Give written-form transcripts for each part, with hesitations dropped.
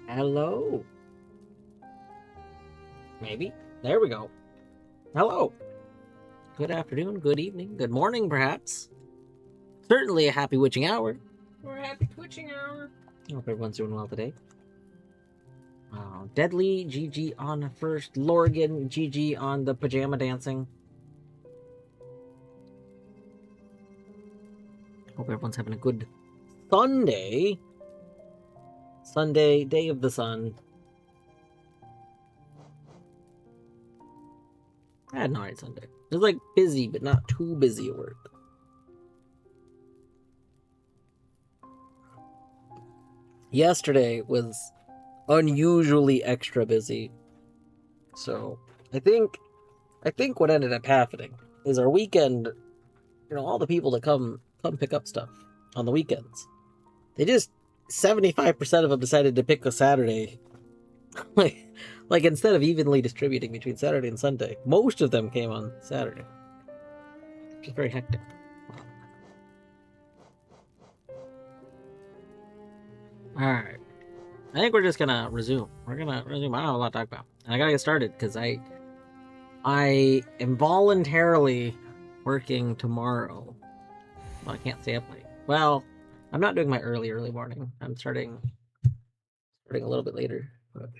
Hello. Maybe. There we go. Hello. Good afternoon, good evening, good morning, perhaps. Certainly a happy witching hour. Or a happy twitching hour. I hope everyone's doing well today. Deadly, GG on first. Lorgan, GG on the pajama dancing. Hope everyone's having a good Sunday. Sunday, day of the sun. I had an alright Sunday. It was like busy, but not too busy at work. Yesterday was unusually extra busy. So I think what ended up happening is our weekend, all the people that come pick up stuff on the weekends, they just 75% of them decided to pick a Saturday. like instead of evenly distributing between Saturday and Sunday, most of them came on Saturday. Which is very hectic. Alright. I think we're just gonna resume. We're gonna resume. I don't have a lot to talk about. And I gotta get started because I am voluntarily working tomorrow. Well, I can't stay up late. Well, I'm not doing my early morning. I'm starting a little bit later. But...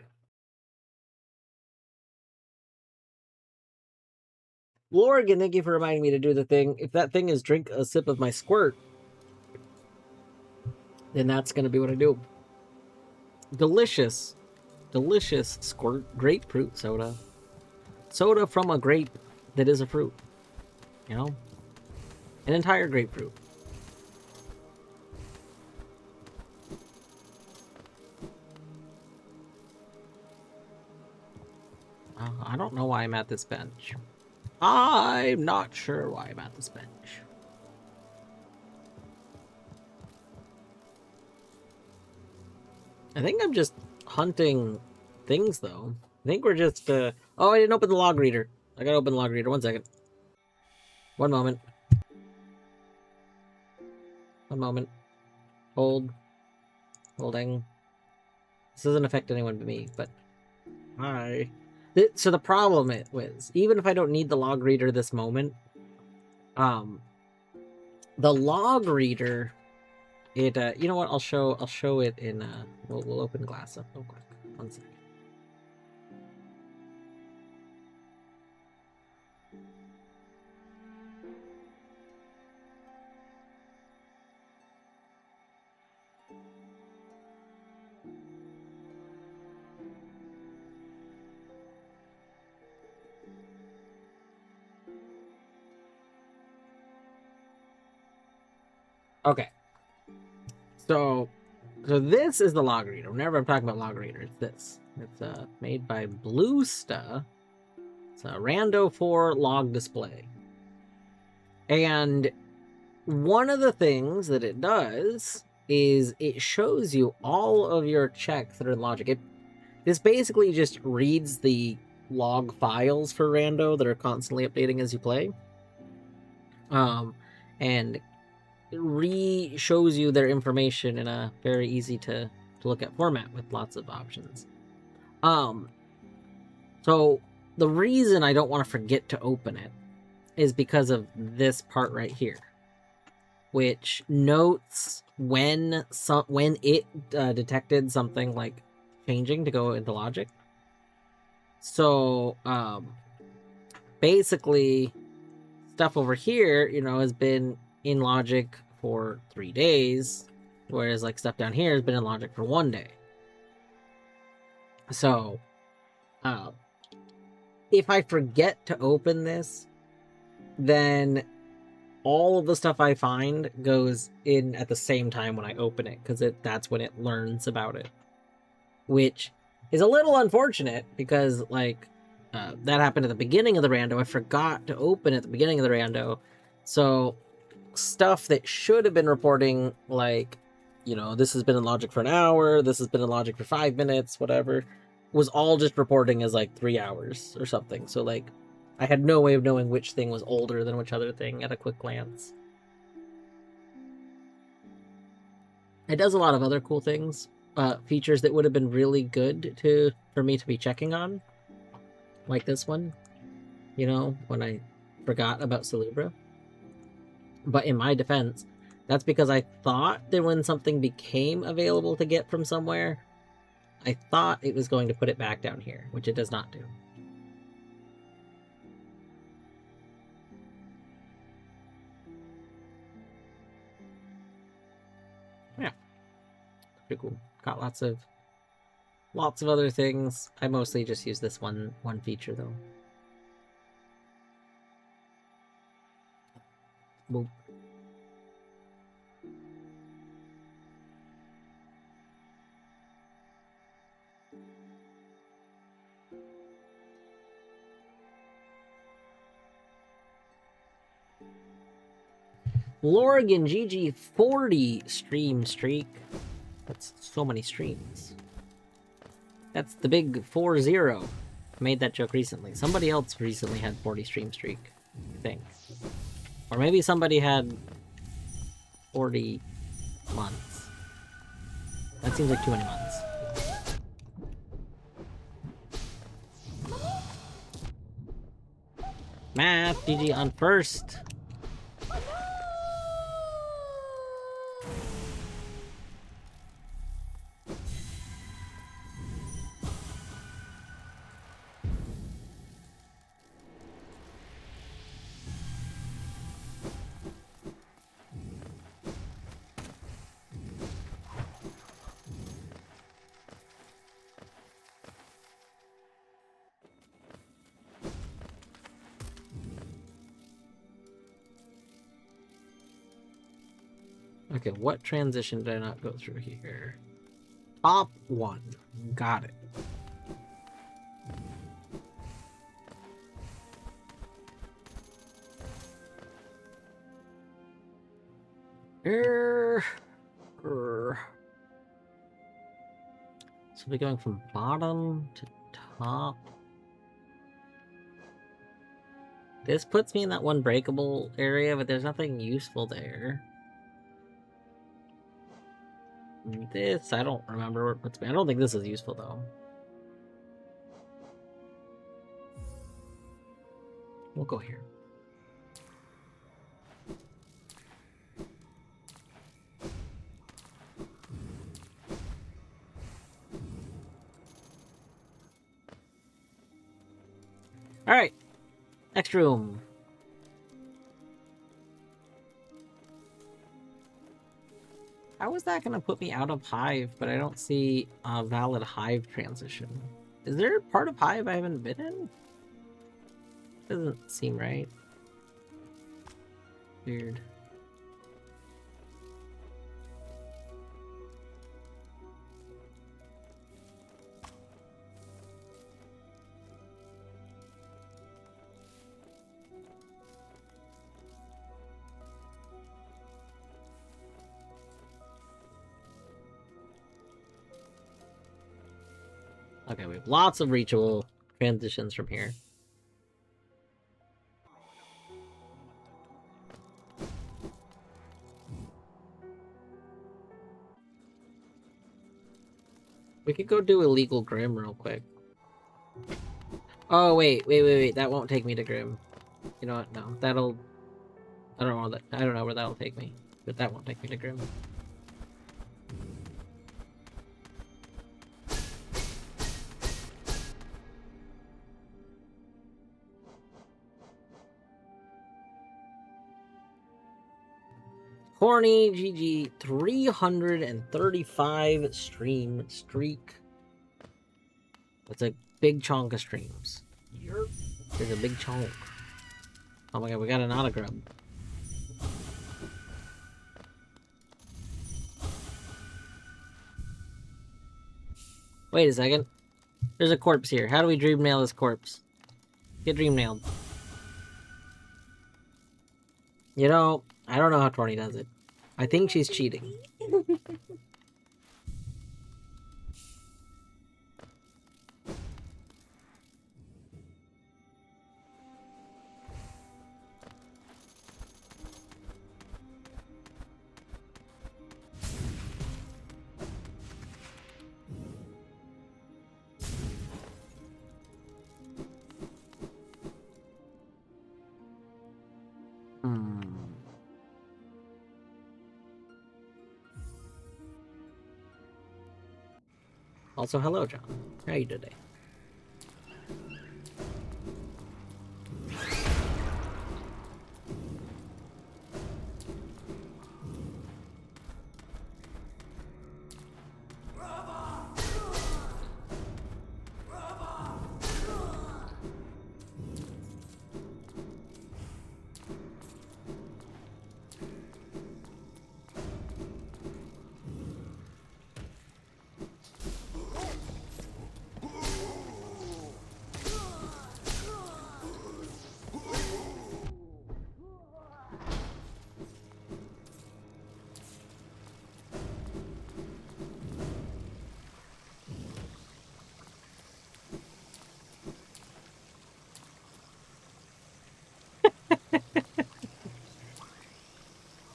Lorgan, thank you for reminding me to do the thing. If that thing is drink a sip of my squirt, then that's gonna be what I do. Delicious squirt grapefruit soda. Soda from a grape that is a fruit. An entire grapefruit. I don't know why I'm at this bench. I'm not sure why I'm at this bench. I think I'm just hunting things, though. I think we're just, Oh, I didn't open the log reader. I gotta open the log reader. 1 second. 1 moment. 1 moment. Hold. Holding. This doesn't affect anyone but me, but... Hi. So the problem was, even if I don't need the log reader this moment, the log reader, it, you know what, I'll show it in, we'll open glass up real quick. 1 second. Okay. So this is the log reader. Whenever I'm talking about log reader, it's this. It's made by Bluesta. It's a Rando 4 log display. And one of the things that it does is it shows you all of your checks that are in logic. This basically just reads the log files for Rando that are constantly updating as you play. And it shows you their information in a very easy to look at format with lots of options. So the reason I don't want to forget to open it is because of this part right here, which notes when it detected something like changing to go into logic. So basically stuff over here, has been in logic for 3 days, whereas like stuff down here has been in logic for 1 day. So if I forget to open this, then all of the stuff I find goes in at the same time when I open it, because that's when it learns about it, which is a little unfortunate because like that happened at the beginning of the rando. I forgot to open at the beginning of the rando, so stuff that should have been reporting like, this has been in logic for an hour, this has been in logic for 5 minutes, whatever, was all just reporting as like 3 hours or something. So like I had no way of knowing which thing was older than which other thing at a quick glance. It does a lot of other cool things. features that would have been really good for me to be checking on, like this one. You know, when I forgot about Celebra. But in my defense, that's because I thought that when something became available to get from somewhere, I thought it was going to put it back down here, which it does not do. Yeah, pretty cool. Got lots of other things. I mostly just use this one feature though. Boop. Lorigan GG 40 stream streak. That's so many streams. That's the big 4-0. I made that joke recently. Somebody else recently had 40 stream streak, I think. Or maybe somebody had 40 months. That seems like too many months. Math, GG on first. Okay, what transition did I not go through here? Top 1. Got it. So we're going from bottom to top. This puts me in that one breakable area, but there's nothing useful there. This, I don't remember where it puts me. I don't think this is useful, though. We'll go here. Alright. Next room. How is that going to put me out of Hive, but I don't see a valid Hive transition? Is there a part of Hive I haven't been in? Doesn't seem right. Weird. Okay, we have lots of reachable transitions from here. We could go do Illegal Grim real quick. Oh, wait. That won't take me to Grim. You know what? No, that'll... I don't know where that'll take me. But that won't take me to Grim. Horny GG 335 stream streak. That's a big chunk of streams. There's a big chunk. Oh my god, we got an autogram. Wait a second. There's a corpse here. How do we dream nail this corpse? Get dream nailed. You know, I don't know how Torny does it. I think she's cheating. Also, hello, John. How are you today?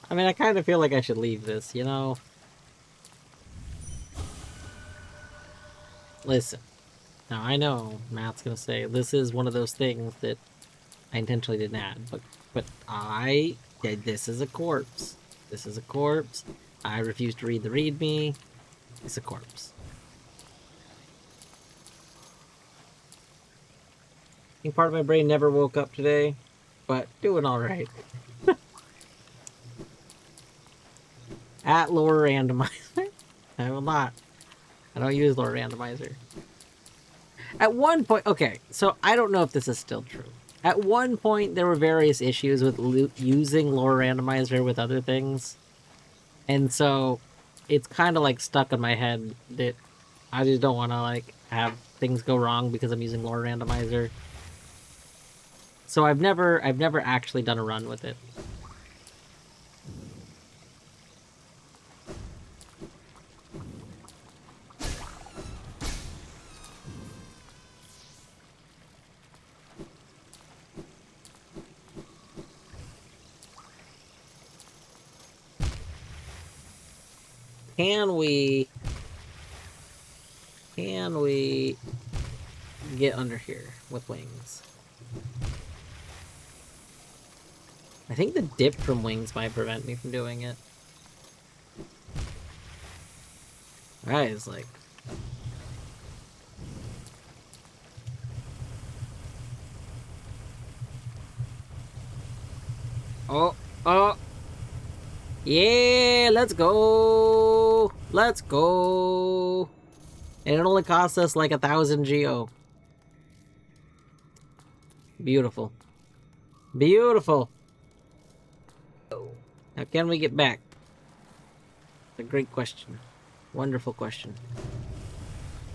I mean, I kind of feel like I should leave this, you know? Listen. Now, I know Matt's gonna say this is one of those things that I intentionally didn't add, but this is a corpse. This is a corpse. I refuse to read the readme. It's a corpse. I think part of my brain never woke up today, but doing all right. At lore randomizer. I will not. I don't use lore randomizer. At one point, okay, so I don't know if this is still true. At one point, there were various issues with using lore randomizer with other things. And so it's kind of like stuck in my head that I just don't want to like have things go wrong because I'm using lore randomizer. So I've never actually done a run with it. Can we get under here with wings? I think the dip from wings might prevent me from doing it. That is like... Oh, oh. Yeah, let's go. Let's go. And it only costs us like 1,000 geo. Beautiful. Beautiful. How can we get back? A great question. Wonderful question.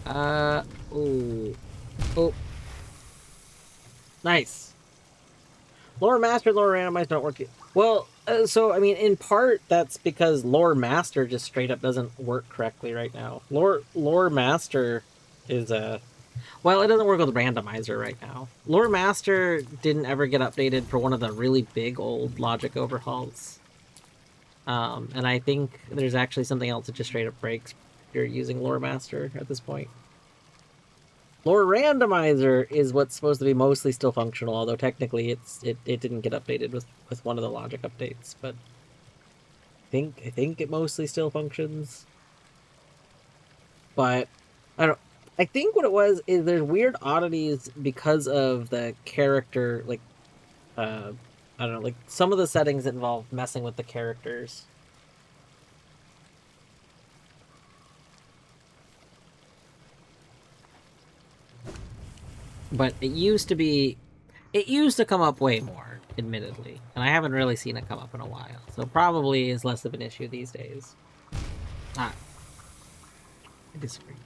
Oh. Oh. Nice. Lore Master, Lore Randomize don't work. Well, so, I mean, in part, that's because Lore Master just straight up doesn't work correctly right now. Lore Master is a... Well, it doesn't work with Randomizer right now. Lore Master didn't ever get updated for one of the really big old logic overhauls. And I think there's actually something else that just straight up breaks if you're using Lore Master at this point. Lore Randomizer is what's supposed to be mostly still functional, although technically it didn't get updated with one of the logic updates, but I think it mostly still functions. But I don't... I think what it was is there's weird oddities because of the character, like, I don't know, like some of the settings that involve messing with the characters. But it used to come up way more, admittedly, and I haven't really seen it come up in a while, so probably is less of an issue these days. I disagree.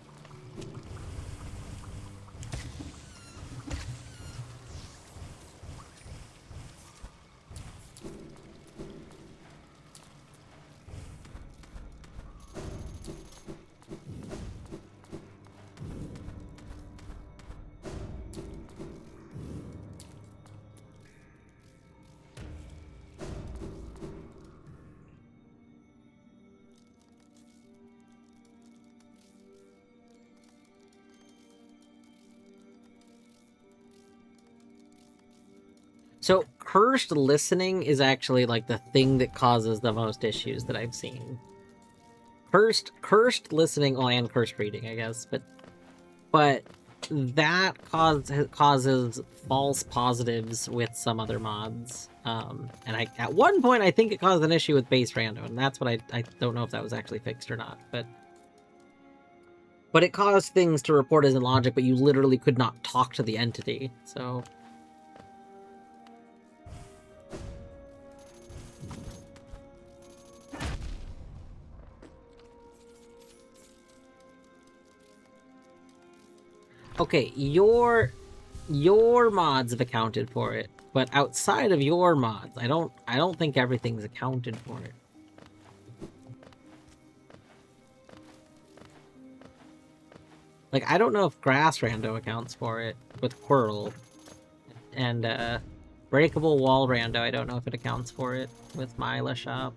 So, cursed listening is actually like the thing that causes the most issues that I've seen. cursed listening, well, and cursed reading, I guess, but that causes false positives with some other mods. And at one point I think it caused an issue with base Rando, and that's what I don't know if that was actually fixed or not, but it caused things to report as illogic, but you literally could not talk to the entity, so... Okay, your mods have accounted for it, but outside of your mods, I don't think everything's accounted for it. Like, I don't know if Grass Rando accounts for it with Quirrell, and Breakable Wall Rando, I don't know if it accounts for it with Mila Shop.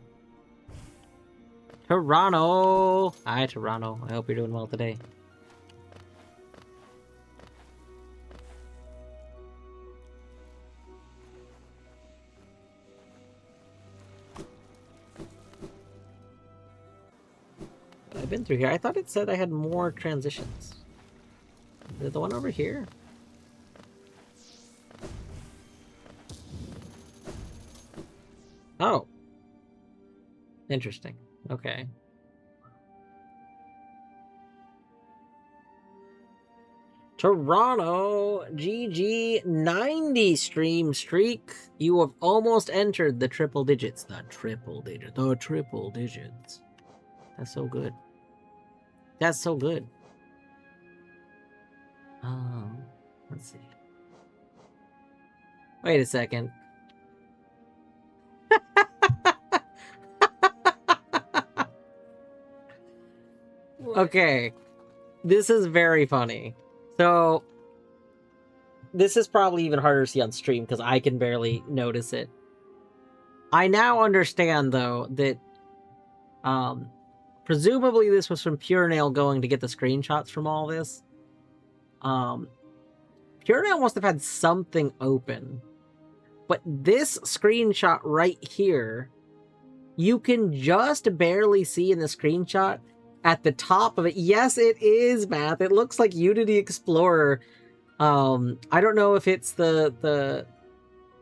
Toronto! Hi, Toronto. I hope you're doing well today. I've been through here. I thought it said I had more transitions. Is it the one over here? Oh. Interesting. Okay. Toronto! GG 90 stream streak. You have almost entered the triple digits. The triple digits. That's so good. That's so good. Let's see. Wait a second. Okay. This is very funny. So, this is probably even harder to see on stream because I can barely notice it. I now understand, though, that presumably this was from Pure Nail going to get the screenshots from all this. Pure Nail must have had something open. But this screenshot right here, you can just barely see in the screenshot at the top of it. Yes, it is, Math. It looks like Unity Explorer. I don't know if it's the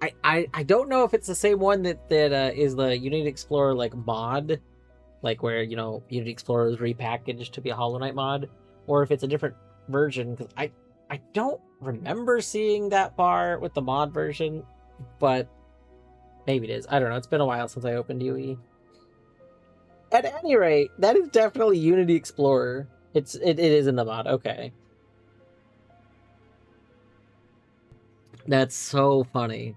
I don't know if it's the same one that is the Unity Explorer like mod, like where, you know, Unity Explorer is repackaged to be a Hollow Knight mod, or if it's a different version, because I don't remember seeing that bar with the mod version, but maybe it is. I don't know. It's been a while since I opened UE. At any rate, that is definitely Unity Explorer. It is in the mod. Okay. That's so funny.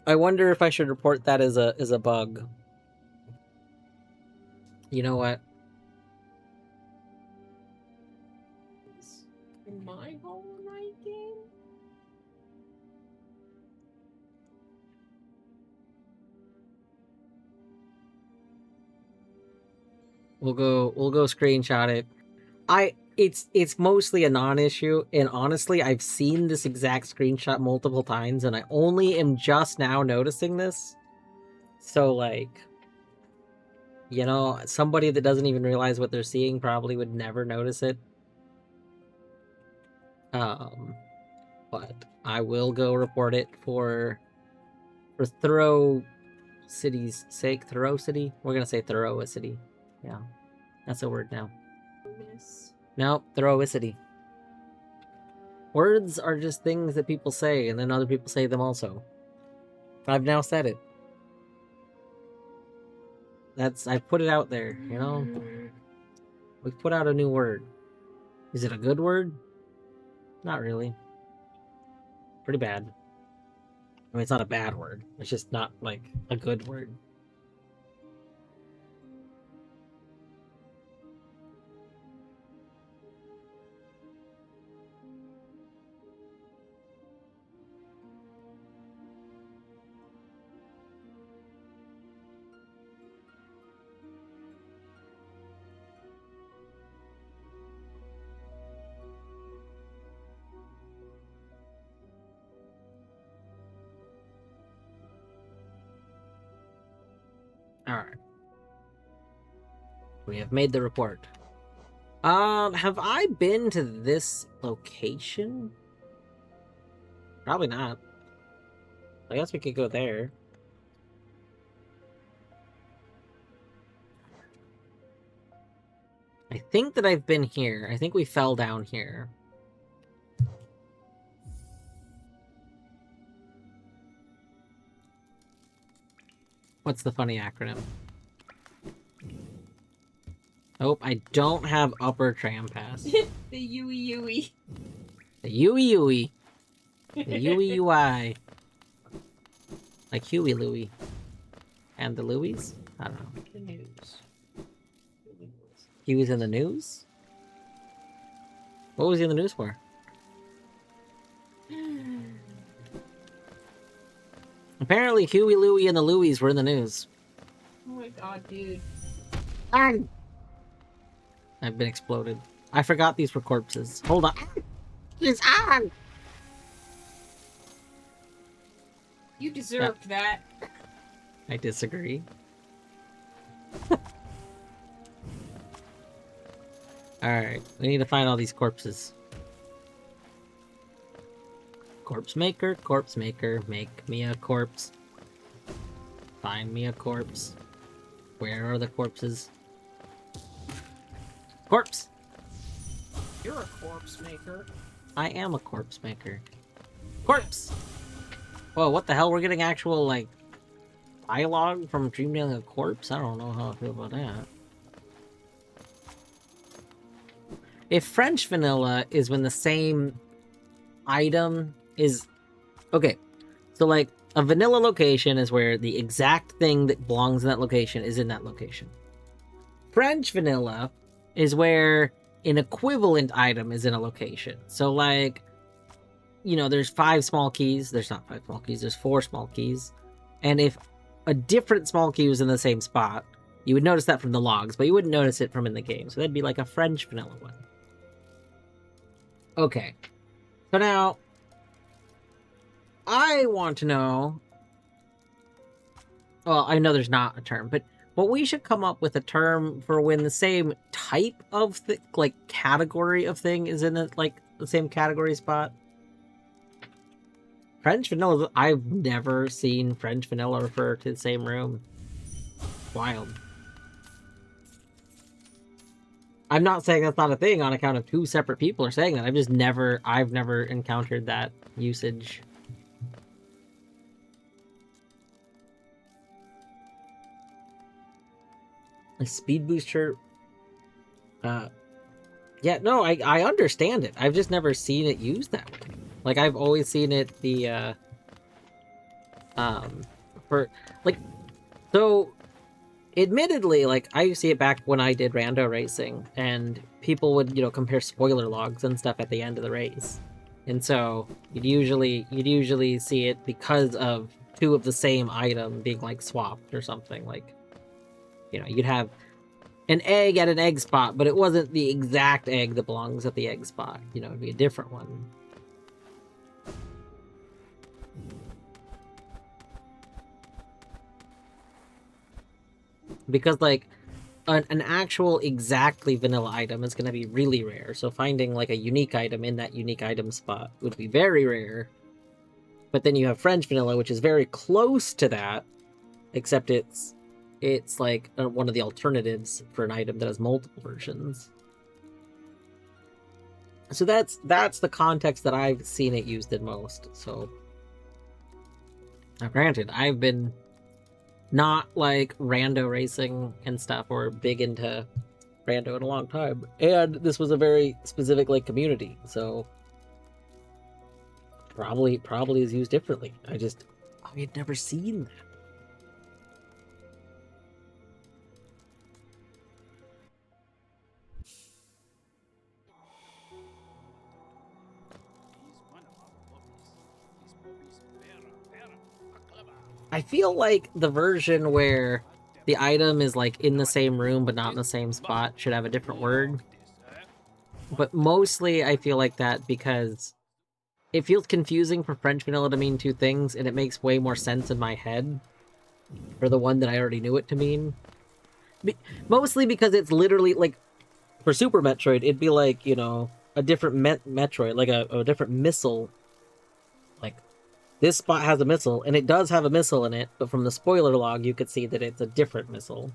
I wonder if I should report that as a bug. You know what? My Hollow Knight game? We'll go screenshot it. It's mostly a non-issue, and honestly, I've seen this exact screenshot multiple times, and I only am just now noticing this. So, like, you know, somebody that doesn't even realize what they're seeing probably would never notice it. But I will go report it for Thoreau City's sake. Thoreau City? We're gonna say Thoreau City. Yeah, that's a word now. No, Thoreau City. Words are just things that people say, and then other people say them also. I've now said it. I put it out there, you know? We've put out a new word. Is it a good word? Not really. Pretty bad. I mean, it's not a bad word. It's just not, like, a good word. We have made the report. Have I been to this location? Probably not. I guess we could go there. I think that I've been here. I think we fell down here. What's the funny acronym? Oh, I don't have upper tram pass. The Yui Yui. The Yui Yui. The Yui UI. Like Huey Louie. And the Louies? I don't know. The news. He was in the news? What was he in the news for? Apparently Huey Louie and the Louies were in the news. Oh my god, dude. I've been exploded. I forgot these were corpses. Hold on. He's on! You deserved that. I disagree. Alright, we need to find all these corpses. Corpse maker, make me a corpse. Find me a corpse. Where are the corpses? Corpse! You're a corpse maker. I am a corpse maker. Corpse! Whoa, what the hell? We're getting actual, like, dialogue from Dream Dealing a Corpse? I don't know how I feel about that. If French vanilla is when the same item is... Okay, so, like, a vanilla location is where the exact thing that belongs in that location is in that location. French vanilla is where an equivalent item is in a location. So, like, you know, there's 5 small keys. There's not 5 small keys. There's 4 small keys. And if a different small key was in the same spot, you would notice that from the logs, but you wouldn't notice it from in the game. So that'd be like a French vanilla one. Okay. So now, I want to know... Well, I know there's not a term, but we should come up with a term for when the same type of, like, category of thing is in, the same category spot. French vanilla, I've never seen French vanilla refer to the same room. Wild. I'm not saying that's not a thing on account of 2 separate people are saying that. I've never encountered that usage. A speed booster. Yeah, no, I understand it. I've just never seen it used that way. Like, I've always seen it be, for, like, so, admittedly, like, I used to see it back when I did rando racing, and people would, you know, compare spoiler logs and stuff at the end of the race. And so, you'd usually see it because of 2 of the same item being, like, swapped or something. Like, you know, you'd have an egg at an egg spot, but it wasn't the exact egg that belongs at the egg spot. You know, it'd be a different one. Because, like, an actual exactly vanilla item is going to be really rare. So finding, like, a unique item in that unique item spot would be very rare. But then you have French vanilla, which is very close to that, except it's like one of the alternatives for an item that has multiple versions. So that's the context that I've seen it used in most. So, now granted, I've been not like rando racing and stuff or big into rando in a long time, and this was a very specific like community, so probably is used differently. I had never seen that. I feel like the version where the item is like in the same room but not in the same spot should have a different word. But mostly I feel like that because it feels confusing for French vanilla to mean 2 things, and it makes way more sense in my head for the one that I already knew it to mean. Mostly because it's literally like for Super Metroid, it'd be like, you know, a different Metroid, like a different missile. Like this spot has a missile, and it does have a missile in it, but from the spoiler log, you could see that it's a different missile.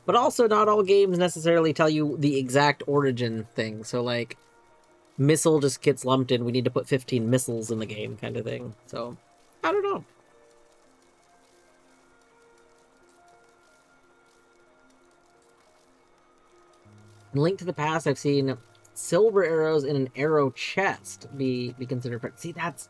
But also, not all games necessarily tell you the exact origin thing. So, like, missile just gets lumped in. We need to put 15 missiles in the game, kind of thing. So, I don't know. In Link to the Past, I've seen silver arrows in an arrow chest be considered. See, that's.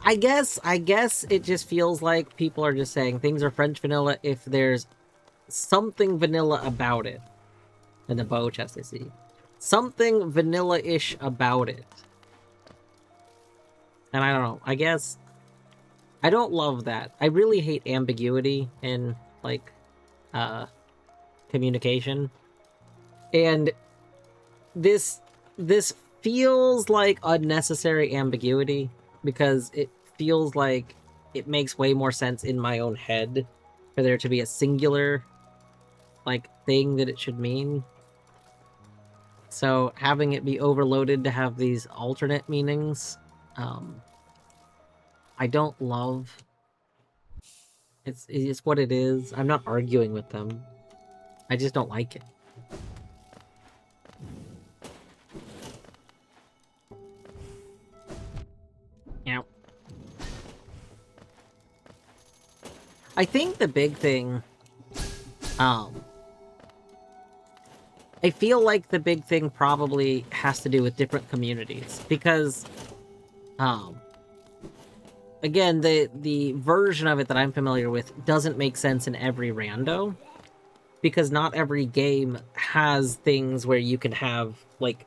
I guess it just feels like people are just saying things are French vanilla if there's something vanilla about it. And the bow chest, I see. Something vanilla-ish about it. And I don't know. I guess I don't love that. I really hate ambiguity in, like, communication. And this feels like unnecessary ambiguity because it feels like it makes way more sense in my own head for there to be a singular, like, thing that it should mean. So having it be overloaded to have these alternate meanings, I don't love. It's what it is. I'm not arguing with them. I just don't like it. Yeah. I think the big thing, I feel like the big thing probably has to do with different communities because, again, the version of it that I'm familiar with doesn't make sense in every rando because not every game has things where you can have, like,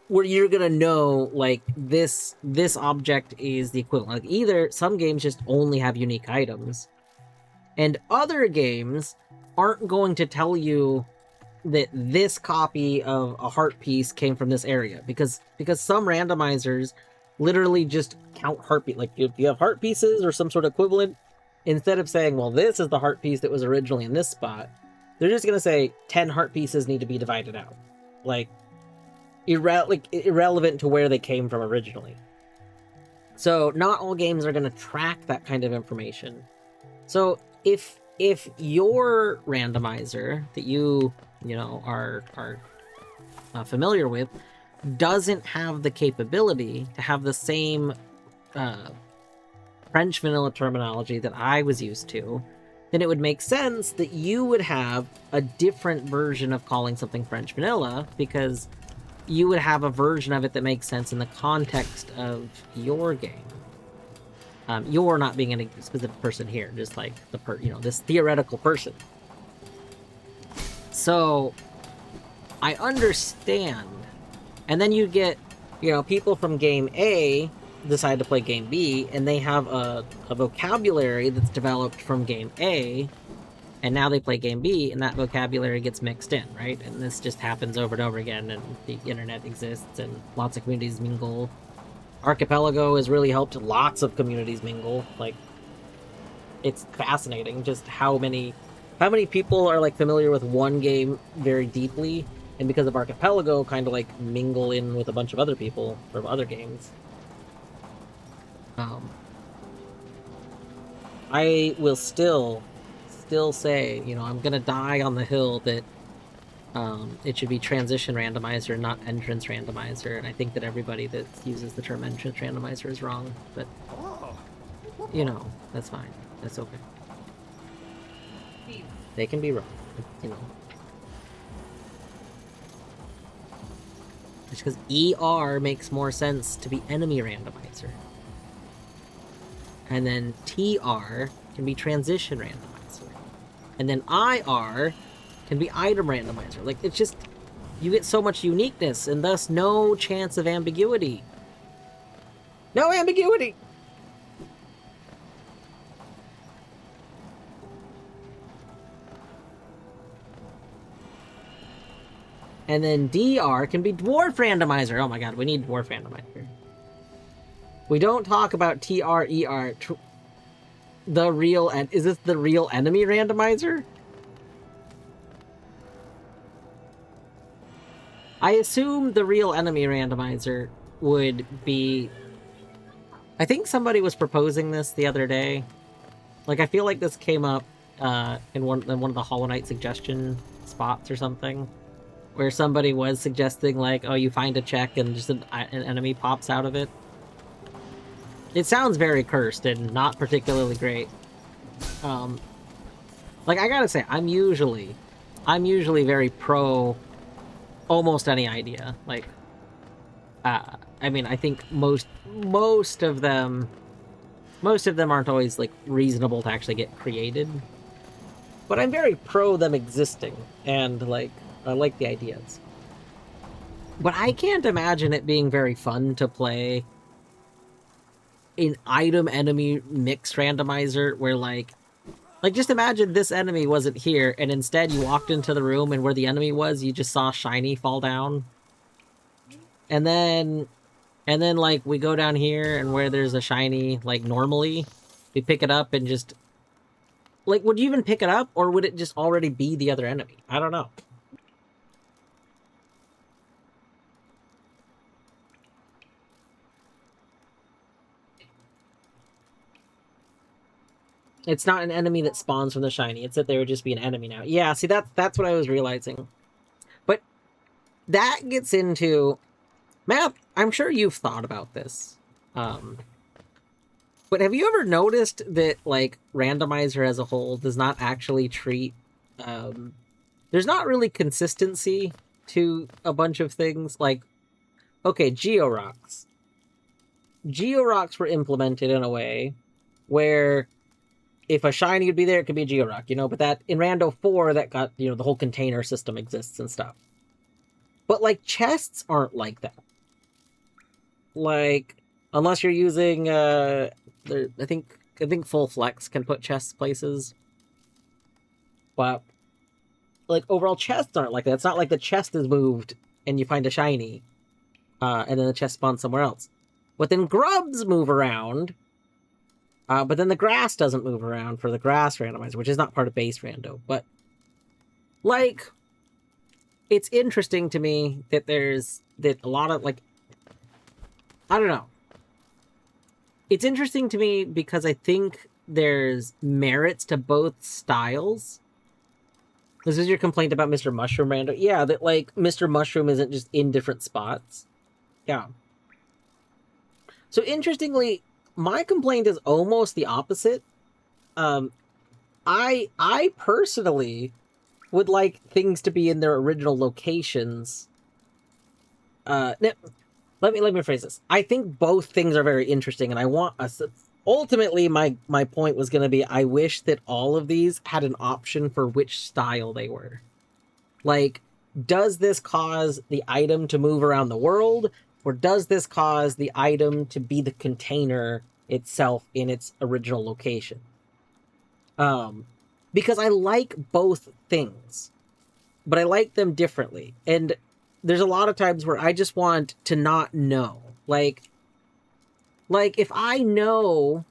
where you're gonna know, like, this object is the equivalent. Like, either some games just only have unique items, and other games aren't going to tell you that this copy of a heart piece came from this area because some randomizers literally just count heart piece. Like, if you have heart pieces or some sort of equivalent, instead of saying, well, this is the heart piece that was originally in this spot, they're just gonna say 10 heart pieces need to be divided out, like irrelevant to where they came from originally. So not all games are gonna track that kind of information. So if your randomizer that you know are familiar with doesn't have the capability to have the same French vanilla terminology that I was used to, then it would make sense that you would have a different version of calling something French vanilla because you would have a version of it that makes sense in the context of your game. You're not being any specific person here, just like this theoretical person. So I understand. And then you get, people from game A decide to play game B, and they have a vocabulary that's developed from game A, and now they play game B, and that vocabulary gets mixed in, right? And this just happens over and over again, and the internet exists, and lots of communities mingle. Archipelago has really helped lots of communities mingle. Like, it's fascinating just how many people are, like, familiar with one game very deeply, and because of Archipelago, kind of, like, mingle in with a bunch of other people from other games. I will still say, I'm gonna die on the hill that it should be transition randomizer, not entrance randomizer, and I think that everybody that uses the term entrance randomizer is wrong, but, that's fine. That's okay. They can be wrong, Just because ER makes more sense to be enemy randomizer. And then TR can be transition randomizer. And then IR can be item randomizer. Like, it's just, you get so much uniqueness and thus no chance of ambiguity. No ambiguity! And then DR can be dwarf randomizer. Oh my god, we need dwarf randomizer. We don't talk about TRER. The real and is this the real enemy randomizer? I assume the real enemy randomizer would be. I think somebody was proposing this the other day. Like, I feel like this came up in one of the Hollow Knight suggestion spots or something, where somebody was suggesting, like, oh, you find a check and just an enemy pops out of it. It sounds very cursed and not particularly great. Like, I gotta say, I'm usually very pro almost any idea. Like, I mean, I think most of them aren't always like reasonable to actually get created. But I'm very pro them existing, and like I like the ideas. But I can't imagine it being very fun to play an item enemy mix randomizer where like just imagine this enemy wasn't here and instead you walked into the room and where the enemy was you just saw shiny fall down. And then like we go down here and where there's a shiny, like normally we pick it up and just like, would you even pick it up or would it just already be the other enemy? I don't know. It's not an enemy that spawns from the shiny. It's that there would just be an enemy now. Yeah, see, that's what I was realizing. But that gets into... Matt, I'm sure you've thought about this. But have you ever noticed that, like, Randomizer as a whole does not actually treat... there's not really consistency to a bunch of things. Like, okay, Georocks. Georocks were implemented in a way where if a shiny would be there, it could be a Georock, you know? But that, in Rando 4, that got, you know, the whole container system exists and stuff. But, like, chests aren't like that. Like, unless you're using, I think full flex can put chests places. But, like, overall chests aren't like that. It's not like the chest is moved and you find a shiny, and then the chest spawns somewhere else. But then grubs move around, but then the grass doesn't move around for the grass randomizer, which is not part of base rando. But, like, it's interesting to me that that a lot of, like, I don't know. It's interesting to me because I think there's merits to both styles. This is your complaint about Mr. Mushroom Rando. Yeah, that, like, Mr. Mushroom isn't just in different spots. Yeah. So, interestingly, my complaint is almost the opposite. I personally would like things to be in their original locations. Let me phrase this. I think both things are very interesting, and I want us. Ultimately, my point was going to be, I wish that all of these had an option for which style they were. Like, does this cause the item to move around the world, or does this cause the item to be the container itself in its original location? Because I like both things, but I like them differently. And there's a lot of times where I just want to not know. Like if I know,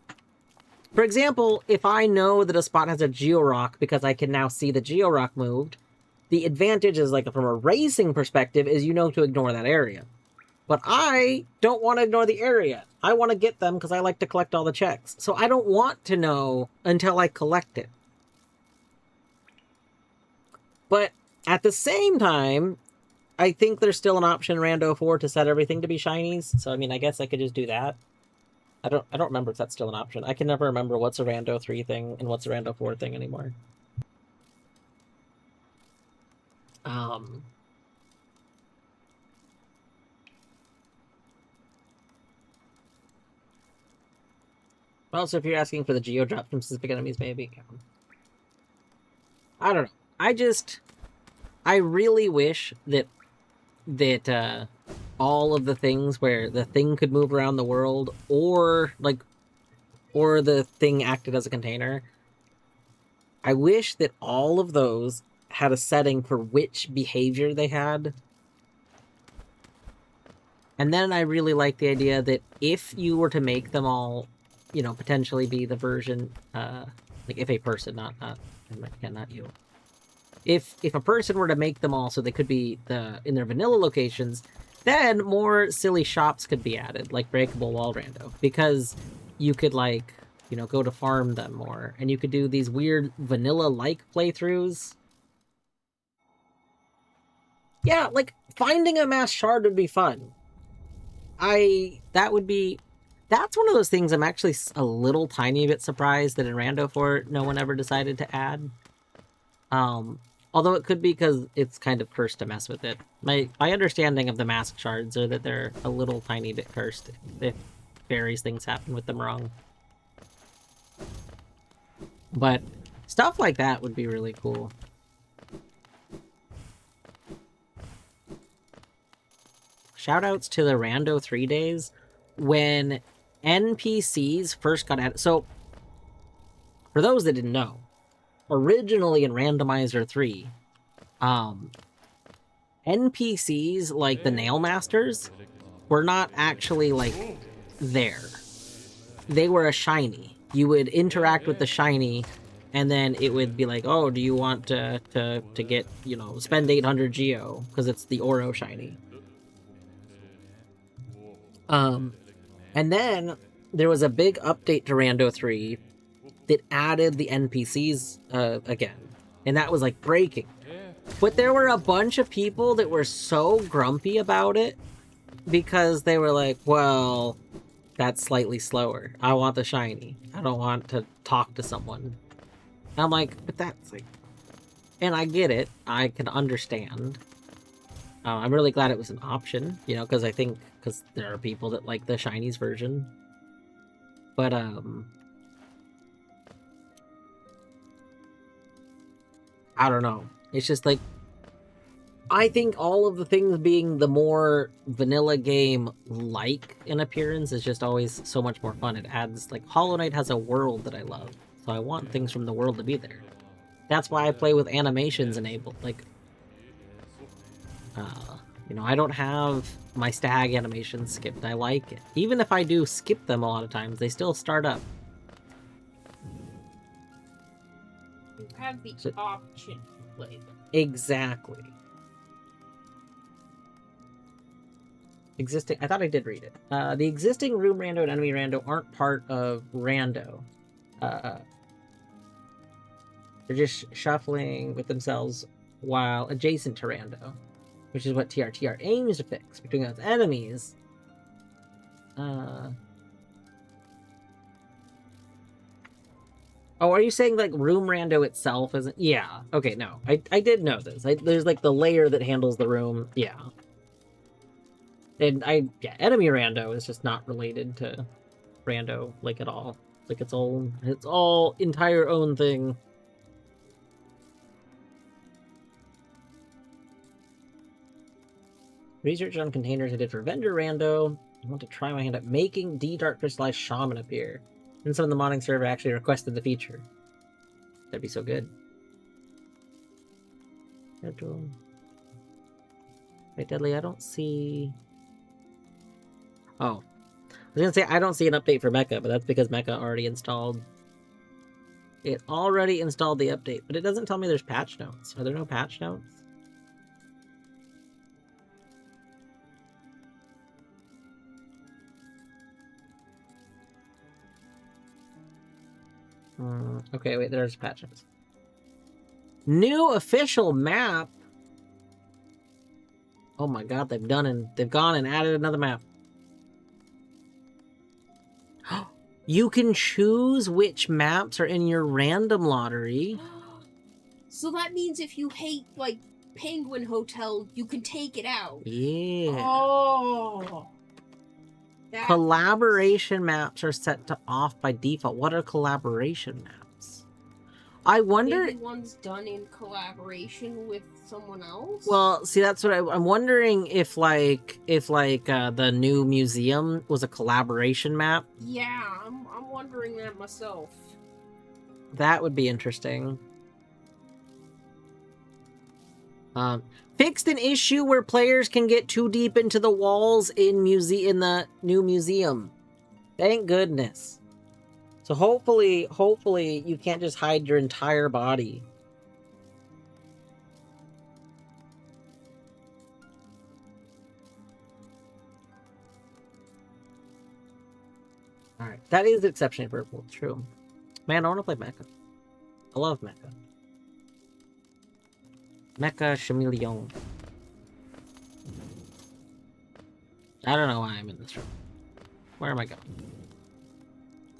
for example, if I know that a spot has a Georock because I can now see the Georock moved, the advantage is, like, from a racing perspective, is you know to ignore that area. But I don't want to ignore the area. I want to get them because I like to collect all the checks. So I don't want to know until I collect it. But at the same time, I think there's still an option in Rando 4 to set everything to be shinies. So, I mean, I guess I could just do that. I don't remember if that's still an option. I can never remember what's a Rando 3 thing and what's a Rando 4 thing anymore. Also, if you're asking for the Geo drop from specific enemies, maybe. I don't know. I really wish that all of the things where the thing could move around the world, or the thing acted as a container, I wish that all of those had a setting for which behavior they had. And then I really like the idea that if you were to make them all you know, potentially be the version, like if a person, not again, not you. If a person were to make them all so they could be in their vanilla locations, then more silly shops could be added, like breakable wall rando, because you could like, you know, go to farm them more, and you could do these weird vanilla-like playthroughs. Yeah, like finding a mass shard would be fun. That's one of those things I'm actually a little tiny bit surprised that in Rando 4 no one ever decided to add. Although it could be because it's kind of cursed to mess with it. My understanding of the mask shards are that they're a little tiny bit cursed if various things happen with them wrong. But stuff like that would be really cool. Shoutouts to the Rando 3 days when NPCs first got added. So, for those that didn't know, originally in Randomizer 3, NPCs like the Nail Masters were not actually like there. They were a shiny. You would interact with the shiny, and then it would be like, oh, do you want to get, you know, spend 800 geo because it's the Oro shiny. And then there was a big update to Rando 3 that added the NPCs again. And that was like breaking. But there were a bunch of people that were so grumpy about it because they were like, well, that's slightly slower. I want the shiny. I don't want to talk to someone. And I'm like, but that's like... And I get it. I can understand. I'm really glad it was an option, you know, because I think... Because there are people that like the shinies version. But, I don't know. It's just like... I think all of the things being the more vanilla game-like in appearance is just always so much more fun. It adds, like, Hollow Knight has a world that I love, so I want things from the world to be there. That's why I play with animations enabled. Like, you know, I don't have my stag animations skipped. I like it. Even if I do skip them a lot of times, they still start up. You have the option to play them. Exactly. Existing... I thought I did read it. The existing room rando and enemy rando aren't part of rando. They're just shuffling with themselves while adjacent to rando, which is what TRTR aims to fix between those enemies. Oh, are you saying like room rando itself isn't? Yeah. Okay, no. I did know this. There's like the layer that handles the room. Yeah. And enemy rando is just not related to rando like at all. Like it's all entire own thing. Research on containers I did for vendor rando. I want to try my hand at making D-Dark Crystallized Shaman appear. And some of the modding server actually requested the feature. That'd be so good. Wait, Deadly, I don't see... Oh. I was gonna say, I don't see an update for Mecha, but that's because Mecha already installed... It already installed the update, but it doesn't tell me there's patch notes. Are there no patch notes? Okay, wait, there's patch notes. New official map? Oh my god, they've gone and added another map. You can choose which maps are in your random lottery. So that means if you hate, like, Penguin Hotel, you can take it out. Yeah. Oh. Collaboration maps are set to off by default. What are collaboration maps? I wonder... Maybe one's done in collaboration with someone else? Well, see, that's what I'm wondering if the new museum was a collaboration map. Yeah, I'm wondering that myself. That would be interesting. Fixed an issue where players can get too deep into the walls in the new museum. Thank goodness. So hopefully you can't just hide your entire body. Alright, that is exceptionally purple, true. Man, I want to play Mecha. I love Mecha. Mecha Chameleon. I don't know why I'm in this room. Where am I going?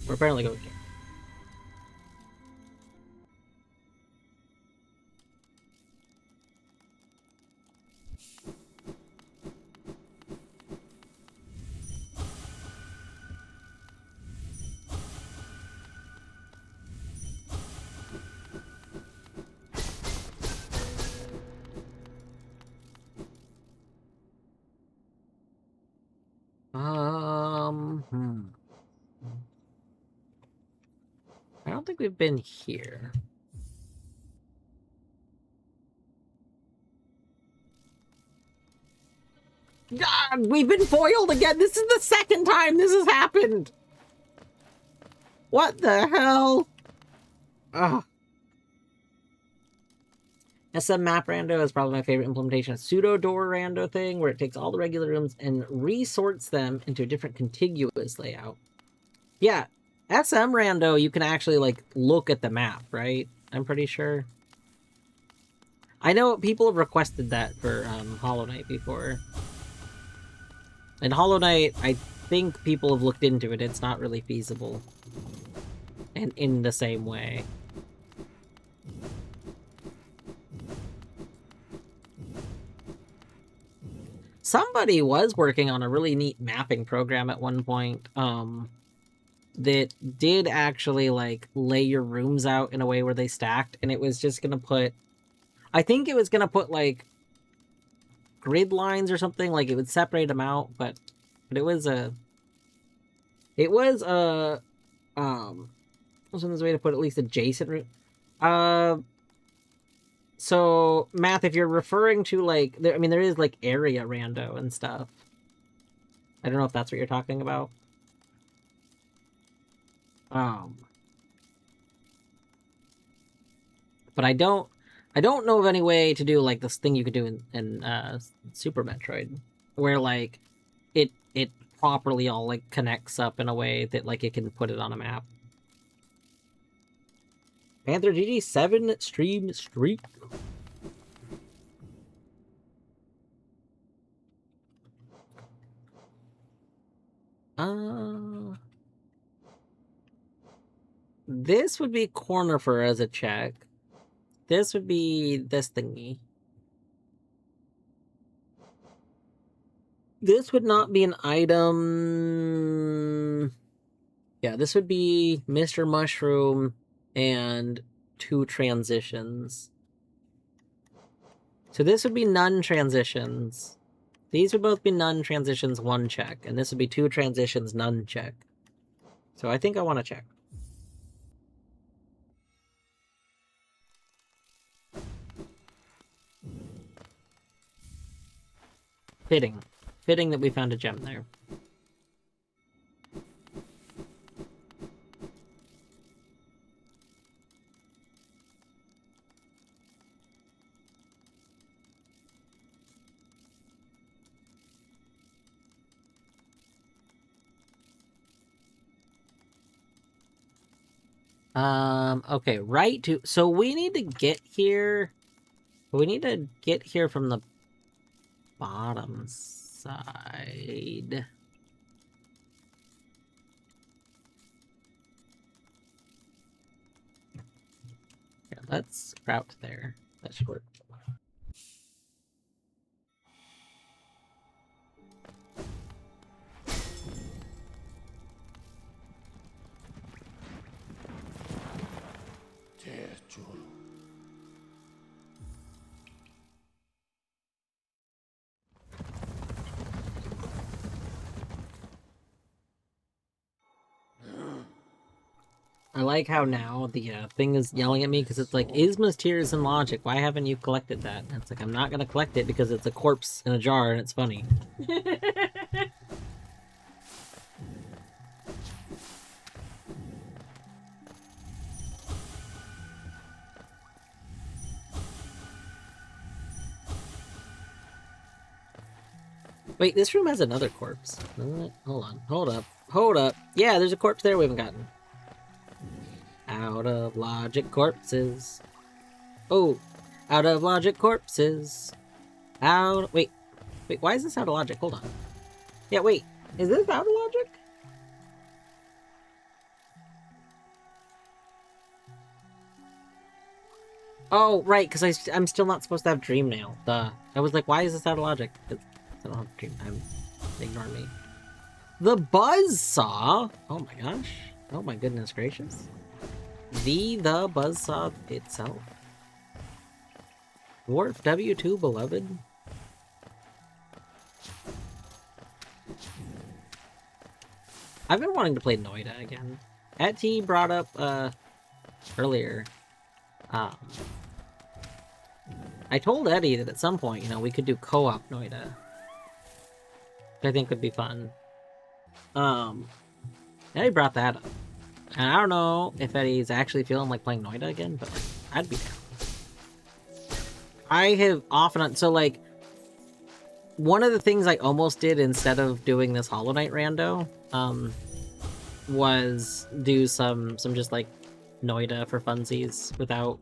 We're apparently going here. I don't think we've been here. God, we've been foiled again! This is the second time this has happened! What the hell? Ugh. SM Map Rando is probably my favorite implementation of pseudo door Rando thing, where it takes all the regular rooms and resorts them into a different contiguous layout. Yeah, SM Rando, you can actually, like, look at the map, right? I'm pretty sure. I know people have requested that for Hollow Knight before. And Hollow Knight, I think people have looked into it. It's not really feasible. And in the same way. Somebody was working on a really neat mapping program at one point, that did actually, like, lay your rooms out in a way where they stacked, and it was just gonna put... I think it was gonna put, like, grid lines or something, like, it would separate them out, but it was a... It was a... What's the way to put at least adjacent room? So, Math, if you're referring to, like... I mean, there is, like, area rando and stuff. I don't know if that's what you're talking about. But I don't know of any way to do, like, this thing you could do in Super Metroid, where, like, it properly all, like, connects up in a way that, like, it can put it on a map. Panther GG 7 stream streak. This would be Cornifer as a check. This would be this thingy. This would not be an item. Yeah, this would be Mr. Mushroom and 2 transitions. So this would be none transitions. These would both be none transitions, 1 check. And this would be 2 transitions, none check. So I think I want to check. Fitting. Fitting that we found a gem there. Okay, right to... So we need to get here... We need to get here from the bottom side. Yeah, let's route there. That should work. I like how now the thing is yelling at me because it's like, Isma's Tears and Logic, why haven't you collected that? And it's like, I'm not going to collect it because it's a corpse in a jar and it's funny. Wait, this room has another corpse. Hold on. Hold up. Hold up. Yeah, there's a corpse there we haven't gotten. Out of logic corpses. Oh, out of logic corpses. Out. Wait. Wait, why is this out of logic? Hold on. Yeah, wait. Is this out of logic? Oh, right, because I'm still not supposed to have Dream Nail. Duh. I was like, why is this out of logic? I don't have Dream. Ignore me. The Buzzsaw? Oh my gosh. Oh my goodness gracious. The Buzzsaw itself. Dwarf W2 Beloved? I've been wanting to play Noida again. Etty brought up, earlier. I told Eddie that at some point, you know, we could do co-op Noida. Which I think would be fun. Eddie brought that up. And I don't know if Eddie's actually feeling like playing Noida again, but like, I'd be down. I have often... So, like, one of the things I almost did instead of doing this Hollow Knight rando, was do some just, like, Noida for funsies without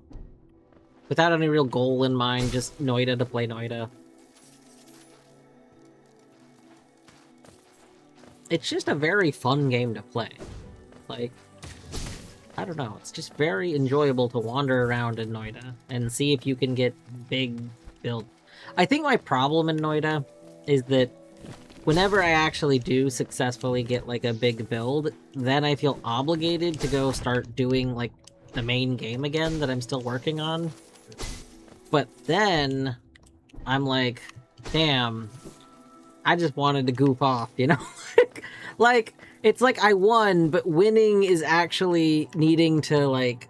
any real goal in mind, just Noida to play Noida. It's just a very fun game to play. Like, I don't know, it's just very enjoyable to wander around in Noida and see if you can get big build. I think my problem in Noida is that whenever I actually do successfully get like a big build, then I feel obligated to go start doing like the main game again that I'm still working on. But then I'm like, damn, I just wanted to goof off, you know? Like, it's like I won, but winning is actually needing to, like,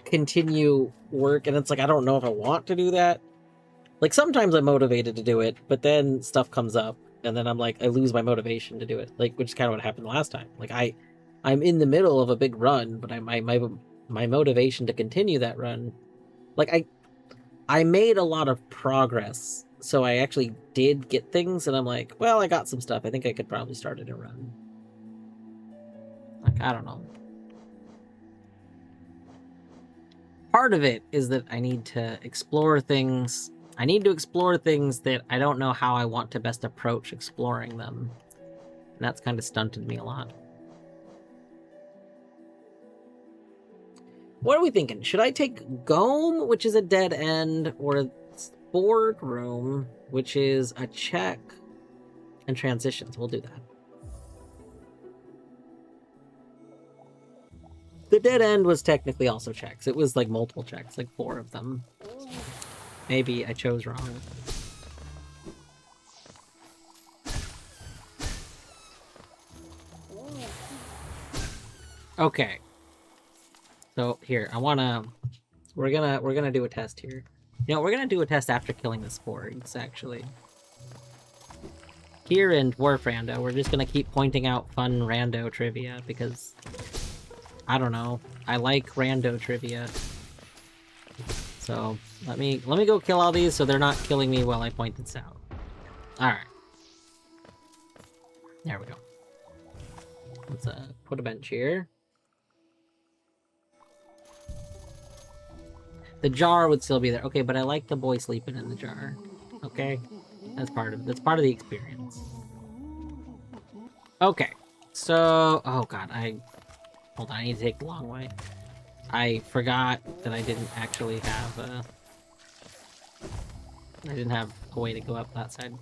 continue work, and it's like, I don't know if I want to do that. Like, sometimes I'm motivated to do it, but then stuff comes up, and then I'm like, I lose my motivation to do it, like, which is kind of what happened last time. Like, I'm in the middle of a big run, but my motivation to continue that run, like, I made a lot of progress, so I actually did get things, and I'm like, well, I got some stuff. I think I could probably start it a run. Like, I don't know. Part of it is that I need to explore things. I need to explore things that I don't know how I want to best approach exploring them. And that's kind of stunted me a lot. What are we thinking? Should I take Gome, which is a dead end, or Board Room, which is a check and transitions? We'll do that. The dead end was technically also checks. It was like multiple checks, like 4 of them. Maybe I chose wrong. Okay. So here, we're gonna do a test here. You know, we're gonna do a test after killing the Sporgs, actually. Here in Dwarf Rando, we're just gonna keep pointing out fun rando trivia because I don't know. I like rando trivia. So let me go kill all these so they're not killing me while I point this out. Alright. There we go. Let's put a bench here. The jar would still be there. Okay, but I like the boy sleeping in the jar. Okay? That's part of the experience. Okay. So, oh god, hold on, I need to take the long way. I forgot that I didn't actually have I didn't have a way to go up that side.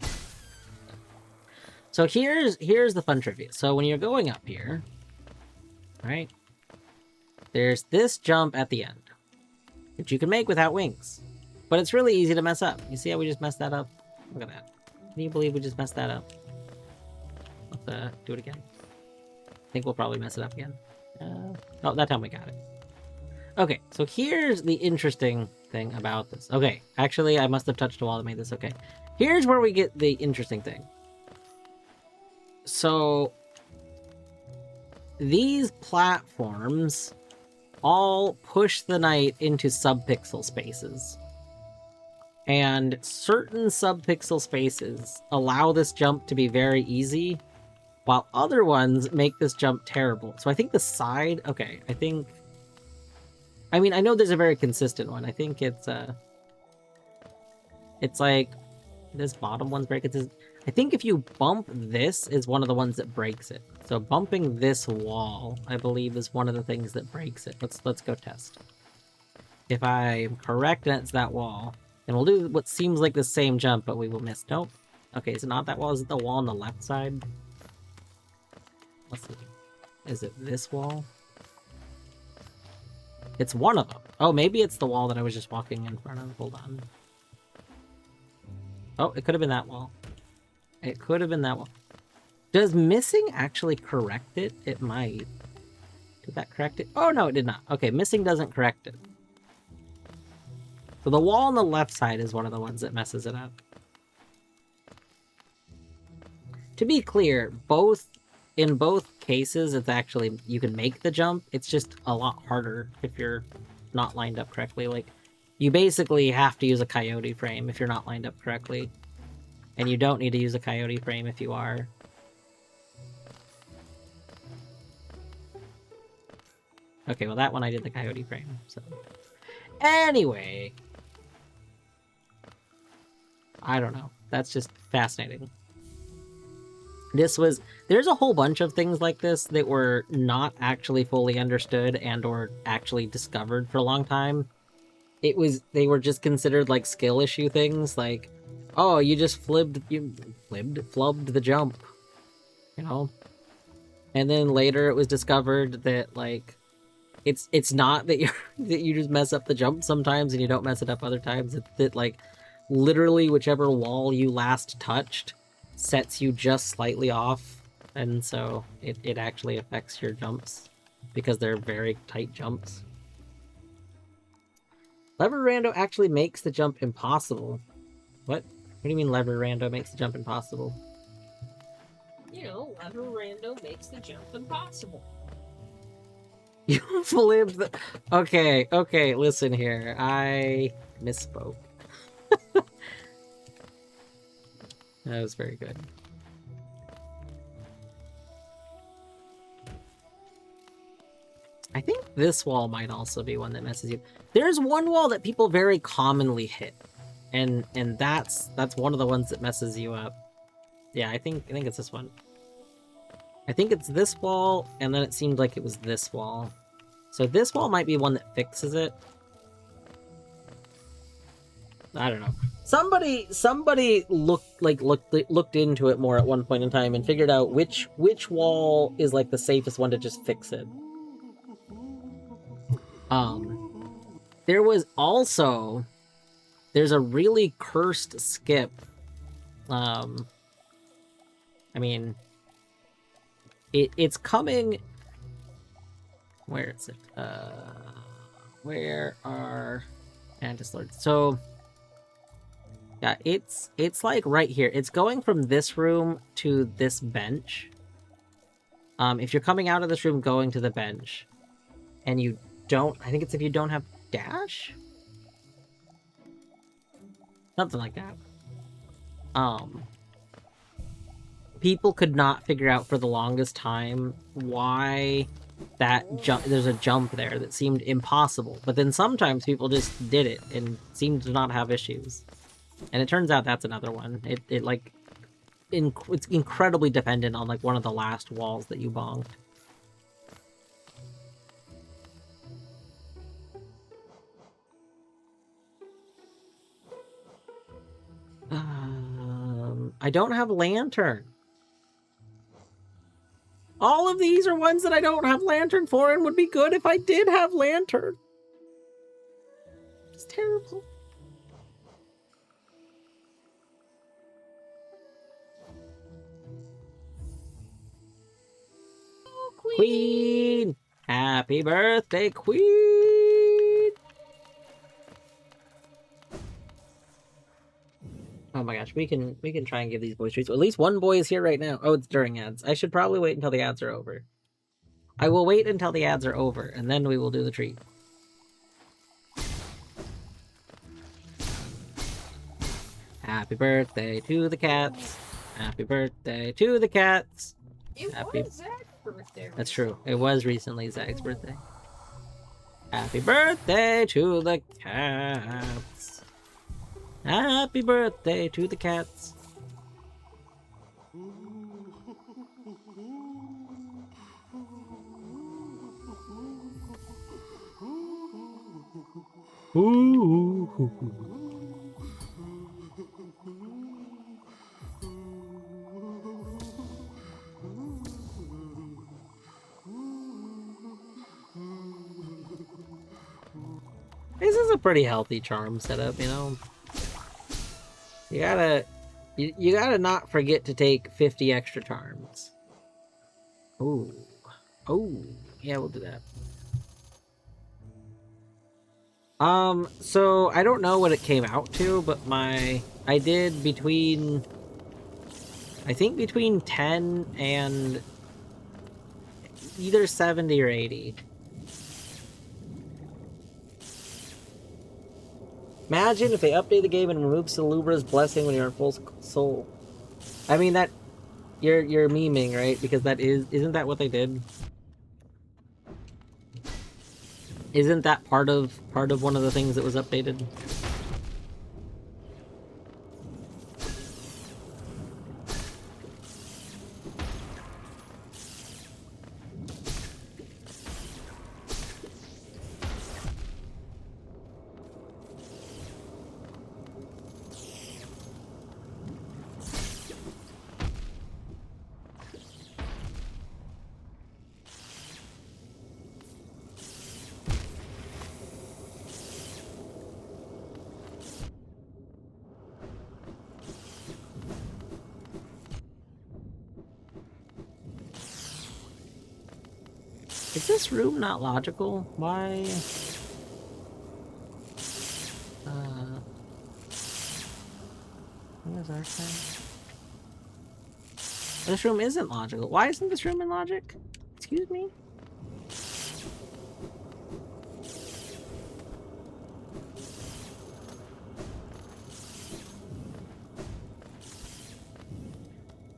So here's the fun trivia. So when you're going up here, right? There's this jump at the end, which you can make without wings. But it's really easy to mess up. You see how we just messed that up? Look at that. Can you believe we just messed that up? Let's do it again. I think we'll probably mess it up again. Oh, that time we got it. Okay, so here's the interesting thing about this. Okay, actually, I must have touched a wall that made this okay. Here's where we get the interesting thing. So, these platforms all push the knight into subpixel spaces. And certain subpixel spaces allow this jump to be very easy, while other ones make this jump terrible. So I think the side... Okay, I think... I mean, I know there's a very consistent one. I think it's like... This bottom one's very consistent. I think if you bump this is one of the ones that breaks it. So bumping this wall, I believe, is one of the things that breaks it. Let's go test. If I'm correct and it's that wall, then we'll do what seems like the same jump, but we will miss. Nope. Okay, is it not that wall? Is it the wall on the left side? Let's see. Is it this wall? It's one of them. Oh, maybe it's the wall that I was just walking in front of. Hold on. Oh, it could have been that wall. It could have been that wall. Does missing actually correct it? It might. Did that correct it? Oh, no, it did not. Okay, missing doesn't correct it. So the wall on the left side is one of the ones that messes it up. To be clear, in both cases, it's actually, you can make the jump. It's just a lot harder if you're not lined up correctly. Like, you basically have to use a coyote frame if you're not lined up correctly. And you don't need to use a coyote frame if you are. Okay, well that one I did the coyote frame, so... Anyway... I don't know. That's just fascinating. There's a whole bunch of things like this that were not actually fully understood and or actually discovered for a long time. They were just considered like skill issue things, like, oh, you just flubbed the jump, you know? And then later it was discovered that, like, it's not that you just mess up the jump sometimes and you don't mess it up other times. It's that, like, literally whichever wall you last touched sets you just slightly off, and so it actually affects your jumps because they're very tight jumps. Lever Rando actually makes the jump impossible. What? What do you mean Lever Rando makes the jump impossible? You know, Lever Rando makes the jump impossible. You flipped the... Okay, listen here. I misspoke. That was very good. I think this wall might also be one that messes you. There's one wall that people very commonly hit, and that's one of the ones that messes you up. Yeah, I think it's this one. I think it's this wall, and then it seemed like it was this wall. So this wall might be one that fixes it. I don't know. Somebody looked into it more at one point in time and figured out which wall is like the safest one to just fix it. There was also, there's a really cursed skip. I mean, it's coming. Where is it? Where are Mantis Lords? So, yeah, it's like right here. It's going from this room to this bench. If you're coming out of this room going to the bench, and you don't, I think it's if you don't have dash? Something like that. People could not figure out for the longest time why that jump, there's a jump there that seemed impossible, but then sometimes people just did it and seemed to not have issues. And it turns out that's another one. It's incredibly dependent on like one of the last walls that you bonked. I don't have lantern. All of these are ones that I don't have lantern for and would be good if I did have lantern. It's terrible. Oh, Queen! Happy birthday, Queen! Oh my gosh, we can try and give these boys treats. At least one boy is here right now. Oh, it's during ads. I should probably wait until the ads are over. I will wait until the ads are over, and then we will do the treat. Happy birthday to the cats. Happy birthday to the cats. It Happy... was Zach's birthday. That's true. It was recently Zach's birthday. Happy birthday to the cats. Happy birthday to the cats. Ooh. This is a pretty healthy charm setup, you know. You gotta not forget to take 50 extra charms. Ooh. Oh, yeah, we'll do that. So I don't know what it came out to, but I did between, I think between 10 and either 70 or 80. Imagine if they update the game and remove Salubra's blessing when you're in full soul. I mean, that you're memeing, right? Because isn't that what they did? Isn't that part of one of the things that was updated? Is this room not logical? Why? What is our thing? This room isn't logical. Why isn't this room in logic? Excuse me?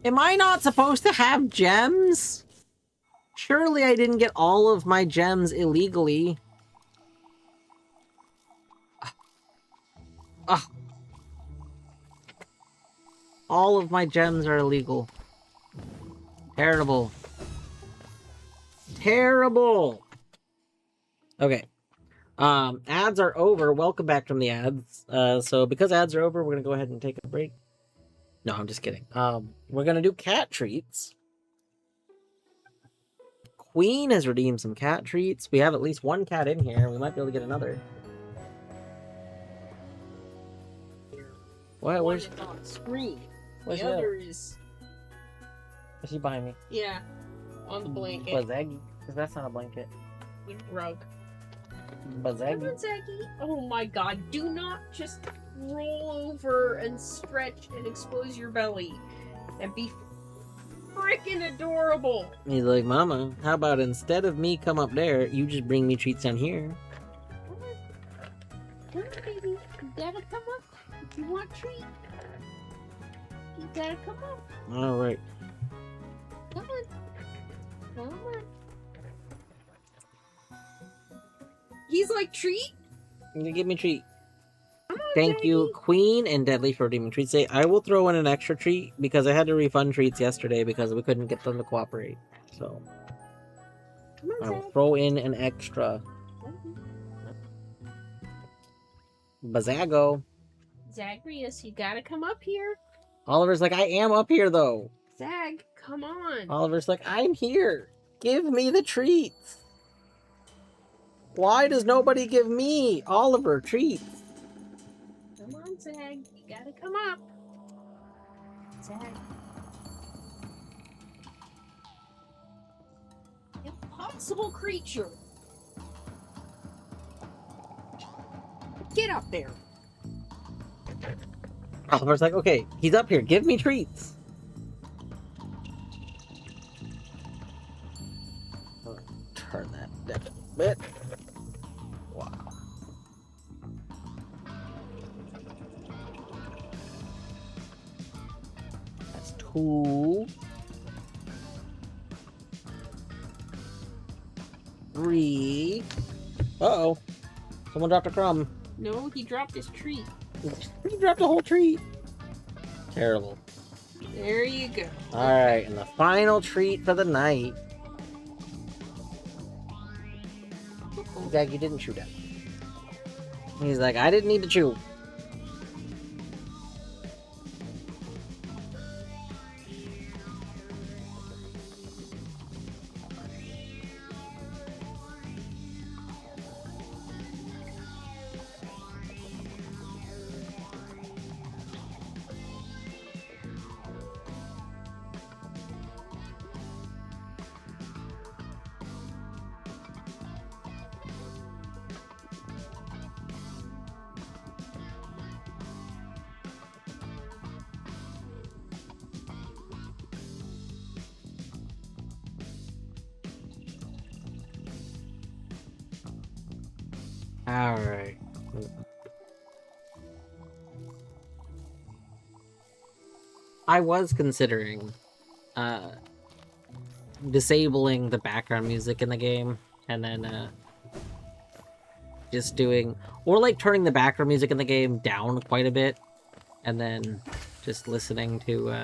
Am I not supposed to have gems? Surely I didn't get all of my gems illegally. Ugh. All of my gems are illegal. Terrible. Terrible! Okay. Ads are over. Welcome back from the ads. So because ads are over, we're gonna go ahead and take a break. No, I'm just kidding. We're gonna do cat treats. Queen has redeemed some cat treats. We have at least one cat in here. We might be able to get another. What? Where's she? On screen. Where's The other is... Is she behind me? Yeah. On the blanket. Bazaggy? Because that's not a blanket. Rug. Bazaggy? Come on, Zaggy. Oh my god, do not just roll over and stretch and expose your belly. And be freaking adorable. He's like, Mama, how about instead of me come up there, you just bring me treats down here? Come on, baby. You gotta come up. If you want treat, you gotta come up. Alright. Come on. Come on. He's like, treat? You give me a treat. Come on, Thank you, Queen and Deadly, for redeeming treats. I will throw in an extra treat because I had to refund treats yesterday because we couldn't get them to cooperate. So Come on, I will throw in an extra. Bazago. Zagreus, you gotta come up here. Oliver's like, I am up here though. Zag, come on. Oliver's like, I'm here. Give me the treats. Why does nobody give me, Oliver, treats? Come on, Zag. You gotta come up. Zag. Impossible creature. Get up there. Oliver's like, okay, he's up here. Give me treats. Turn that down a bit. Wow. 2, 3. Uh-oh. Someone dropped a crumb. No, he dropped his treat. He dropped a whole treat. Terrible. There you go. Alright, and the final treat for the night. You didn't chew that. He's like, I didn't need to chew. Alright. I was considering disabling the background music in the game and then just doing, or like turning the background music in the game down quite a bit and then just listening to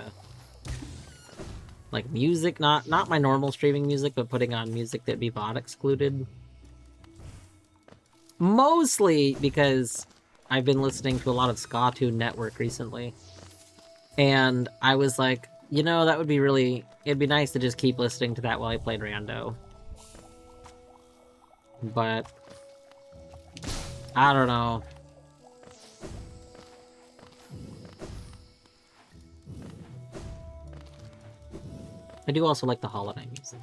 like music, not my normal streaming music, but putting on music that'd be VOD excluded. Mostly because I've been listening to a lot of Ska-Tune Network recently. And I was like, you know, that would be really... It'd be nice to just keep listening to that while I played Rando. But... I don't know. I do also like the holiday music.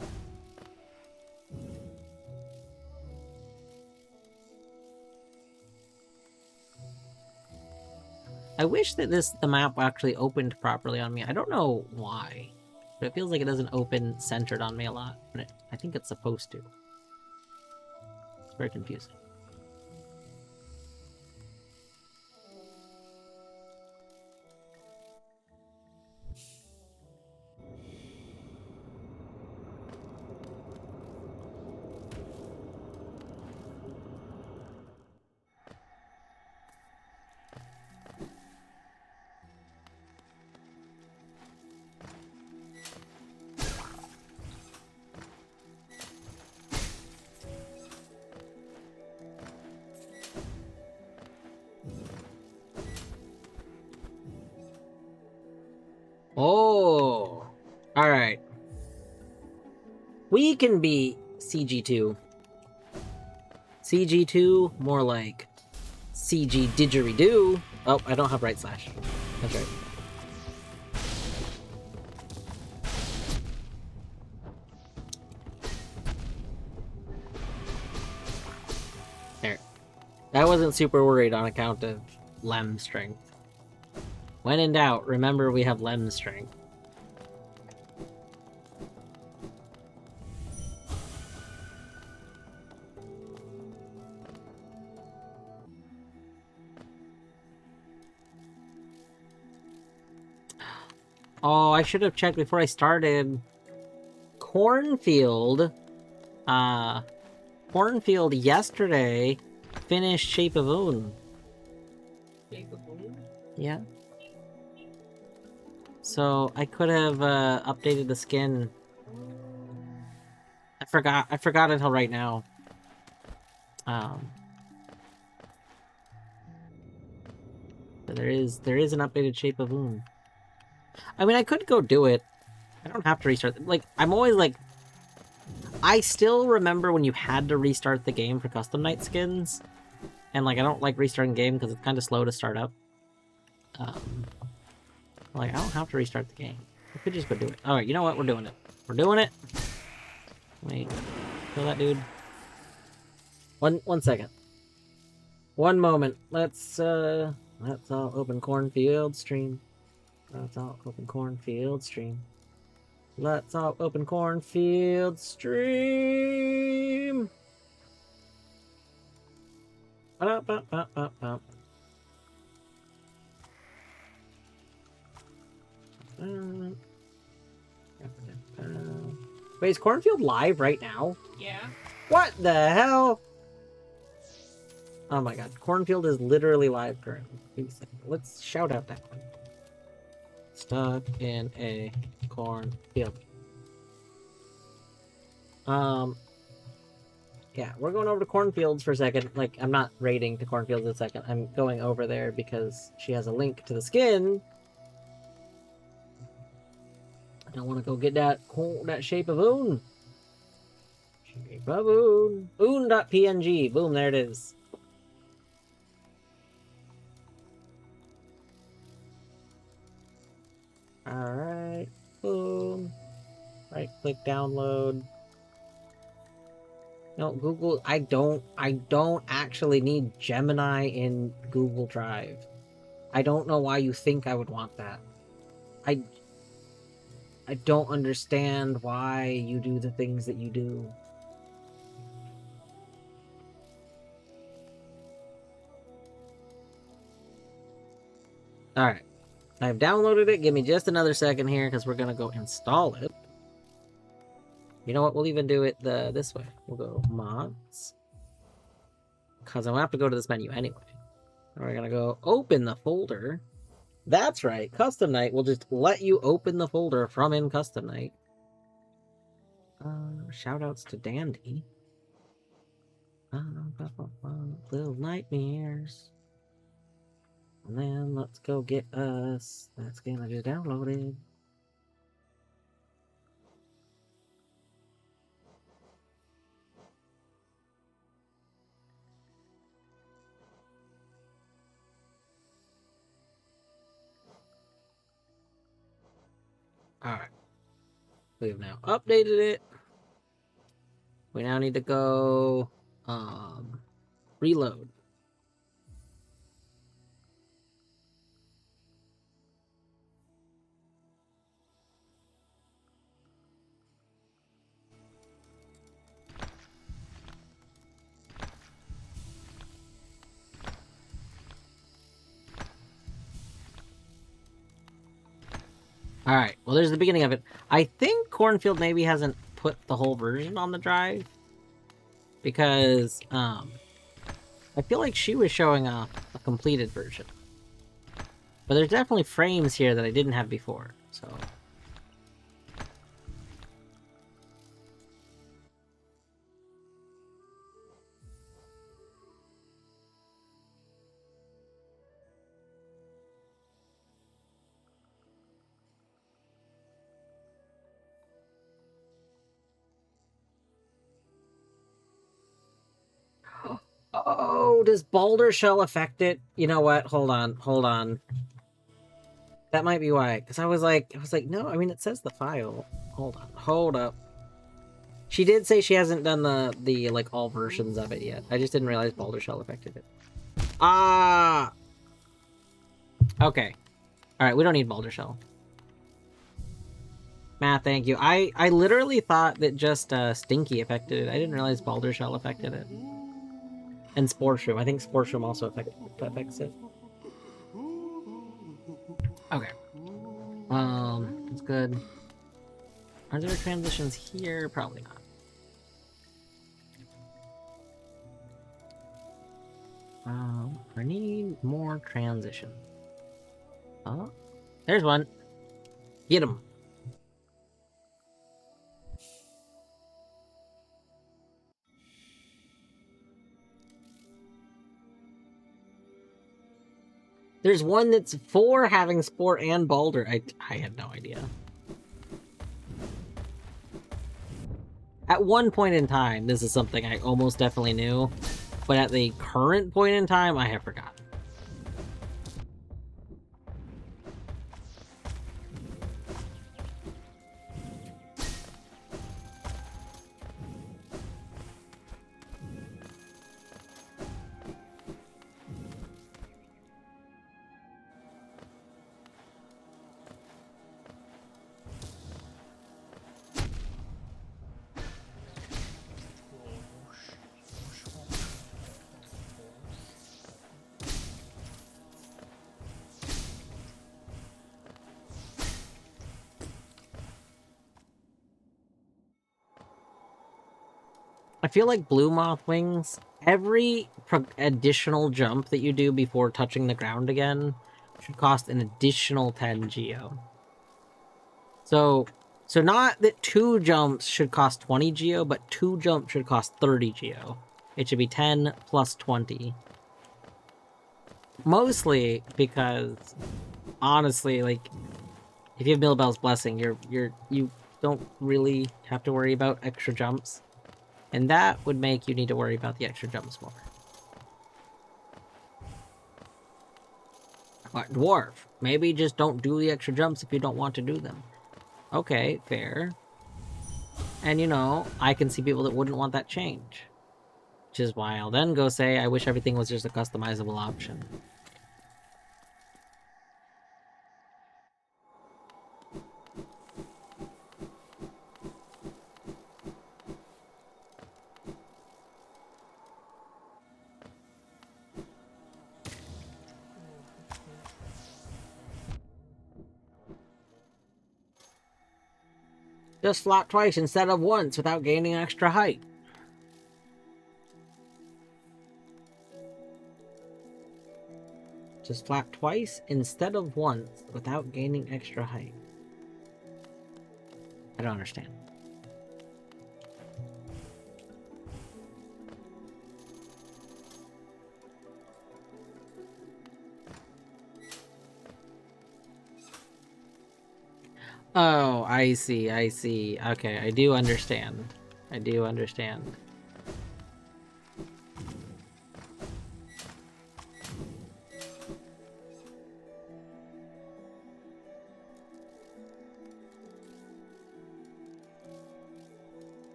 I wish that the map actually opened properly on me. I don't know why, but it feels like it doesn't open centered on me a lot. But I think it's supposed to. It's very confusing. Oh, all right. We can be CG2. CG2, more like CG didgeridoo. Oh, I don't have right slash. That's right. There. I wasn't super worried on account of Lem strength. When in doubt, remember we have Lem strength. Oh, I should have checked before I started. Cornfield yesterday finished Shape of Moon. Shape of Moon? Yeah. So I could have updated the skin. I forgot until right now. So there is an updated Shape of Moon. I mean, I could go do it. I don't have to restart. Like, I'm always like, I still remember when you had to restart the game for custom night skins, and like I don't like restarting the game because it's kind of slow to start up. Like I don't have to restart the game. I could just go do it. All right, you know what? We're doing it. We're doing it. Wait, kill that dude. One second. One moment. Let's all open cornfield stream. Let's all open cornfield stream. Let's all open cornfield stream. Ba-da-ba-ba-ba-ba. Wait, is Cornfield live right now? Yeah. What the hell? Oh my god, Cornfield is literally live currently. Wait a second. Let's shout out that one. Stuck in a cornfield. Yeah, we're going over to cornfields for a second. Like, I'm not raiding to cornfields in a second. I'm going over there because she has a link to the skin. I don't want to go get that shape of Oon. Shape of Oon. Oon.png. Boom, there it is. Alright. Boom. Right click download. No, Google, I don't actually need Gemini in Google Drive. I don't know why you think I would want that. I don't understand why you do the things that you do. Alright. I've downloaded it. Give me just another second here because we're going to go install it. You know what? We'll even do it this way. We'll go mods. Because I'm going to have to go to this menu anyway. And we're going to go open the folder. That's right. Custom Night will just let you open the folder from in Custom Night. Shoutouts to Dandy. Little Nightmares. And then let's go get us. That's gonna just downloaded. Alright. We've now updated it. We now need to go reload. Alright, well there's the beginning of it. I think Cornfield maybe hasn't put the whole version on the drive. Because, I feel like she was showing a completed version. But there's definitely frames here that I didn't have before, so... Oh, does Boulder Shell affect it? You know what? Hold on. That might be why. Because I was like, no, I mean, it says the file. Hold up. She did say she hasn't done the like, all versions of it yet. I just didn't realize Boulder Shell affected it. Ah! Okay. Alright, we don't need Boulder Shell. Matt, thank you. I literally thought that just Stinky affected it. I didn't realize Boulder Shell affected it. And Spore Shroom. I think Spore Shroom also affects it. Okay. That's good. Are there transitions here? Probably not. I need more transition. Oh, there's one. Get him. There's one that's for having Spore and Balder. I had no idea. At one point in time, this is something I almost definitely knew, but at the current point in time, I have forgotten. feel like blue moth wings, every additional jump that you do before touching the ground again should cost an additional 10 geo. So not that 2 jumps should cost 20 geo, but 2 jumps should cost 30 geo. It should be 10 plus 20. Mostly because, honestly, like, if you have Millbell's Blessing, you don't really have to worry about extra jumps. And that would make you need to worry about the extra jumps more. But Dwarf, maybe just don't do the extra jumps if you don't want to do them. Okay, fair. And, you know, I can see people that wouldn't want that change. Which is why I'll then go say, I wish everything was just a customizable option. Just flop twice instead of once without gaining extra height. Just flap twice instead of once without gaining extra height. I don't understand. Oh, I see, I see. Okay, I do understand. I do understand.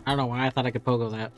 I don't know why I thought I could pogo that.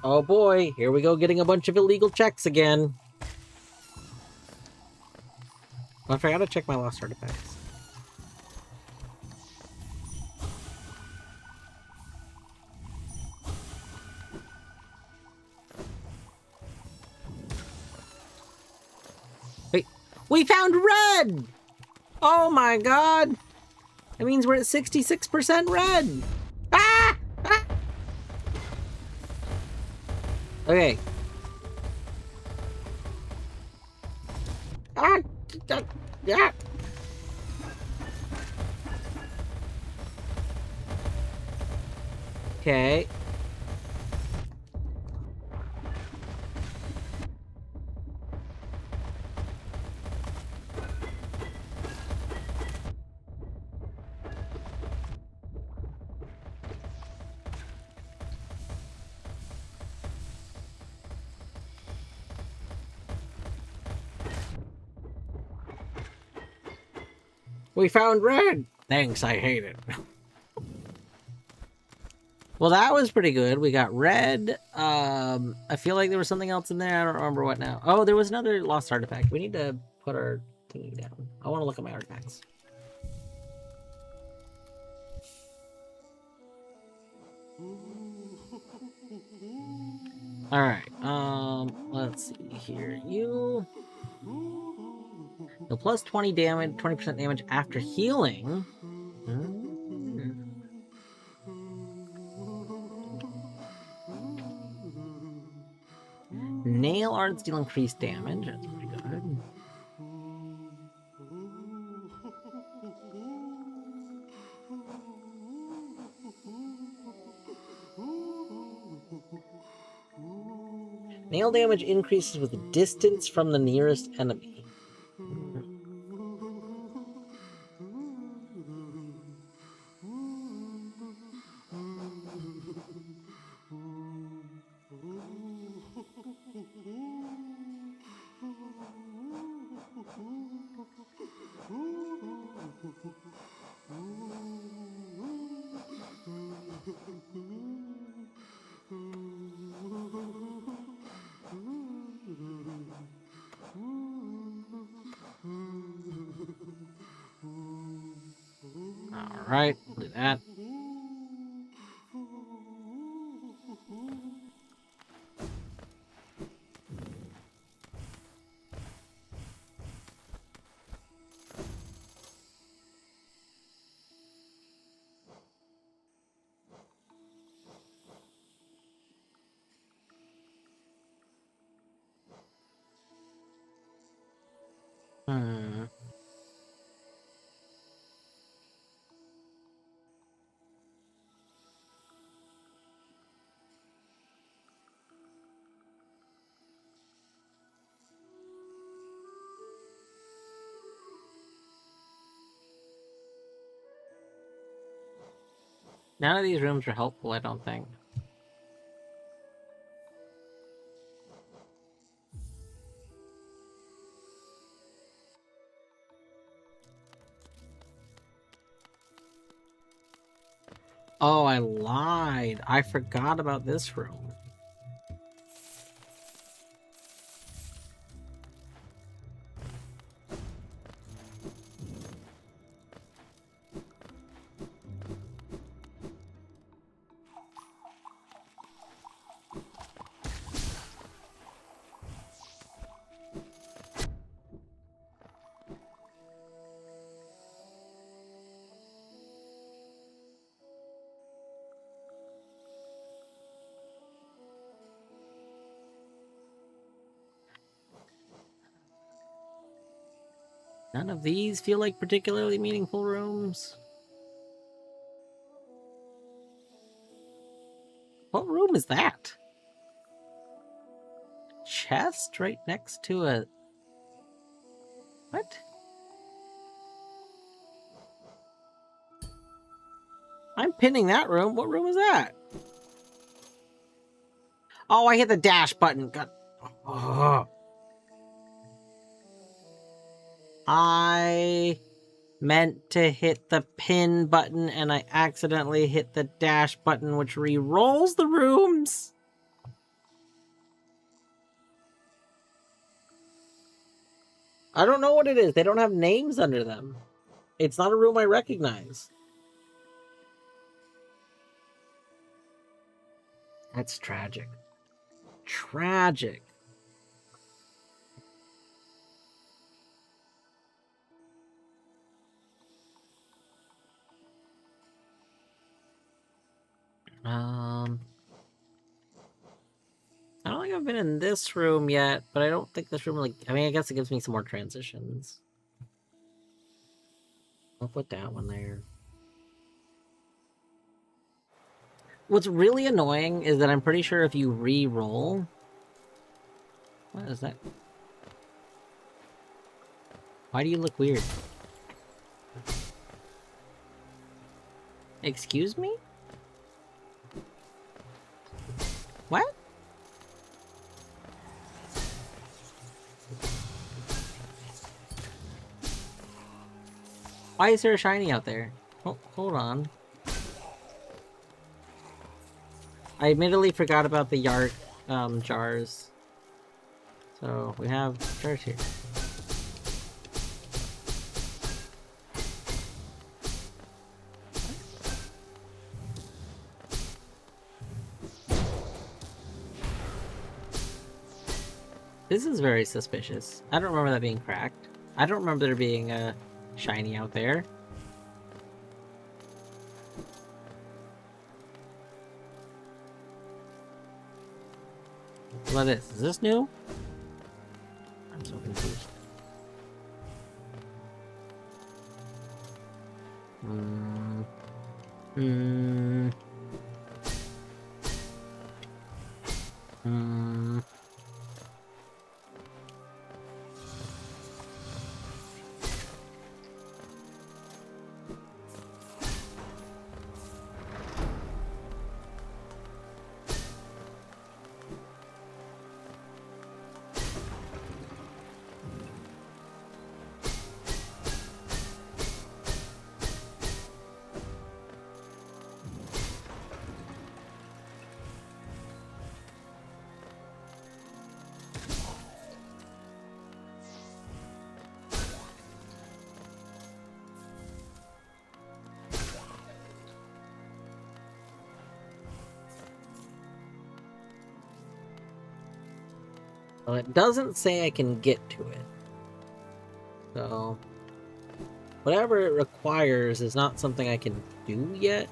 Oh boy, here we go getting a bunch of illegal checks again. Oh, I forgot to check my lost artifacts. Wait, we found red! Oh my god! That means we're at 66% red! Ah! Ah! Okay. Ah! Yeah! Okay. We found red! Thanks, I hate it. Well, that was pretty good. We got red. I feel like there was something else in there. I don't remember what now. Oh, there was another lost artifact. We need to put our thingy down. I want to look at my artifacts. Alright, let's see here. You... The plus 20 damage, 20% damage after healing. Nail arts deal increased damage. That's pretty good. Nail damage increases with distance from the nearest enemy. Alright, do that. Hmm. None of these rooms are helpful, I don't think. Oh, I lied. I forgot about this room. None of these feel like particularly meaningful rooms. What room is that? Chest right next to a... What? I'm pinning that room. What room is that? Oh, I hit the dash button. God. Oh. I meant to hit the pin button and I accidentally hit the dash button, which re-rolls the rooms. I don't know what it is. They don't have names under them. It's not a room I recognize. That's tragic. Tragic. I don't think I've been in this room yet, but I don't think this room, like, I mean, I guess it gives me some more transitions. I'll put that one there. What's really annoying is that I'm pretty sure if you re-roll... What is that? Why do you look weird? Excuse me? What? Why is there a shiny out there? Oh, hold on. I admittedly forgot about the Yark jars. So we have jars here. This is very suspicious. I don't remember that being cracked. I don't remember there being a shiny out there. What about this? Is this new? I'm so confused. Well, it doesn't say I can get to it. So, whatever it requires is not something I can do yet.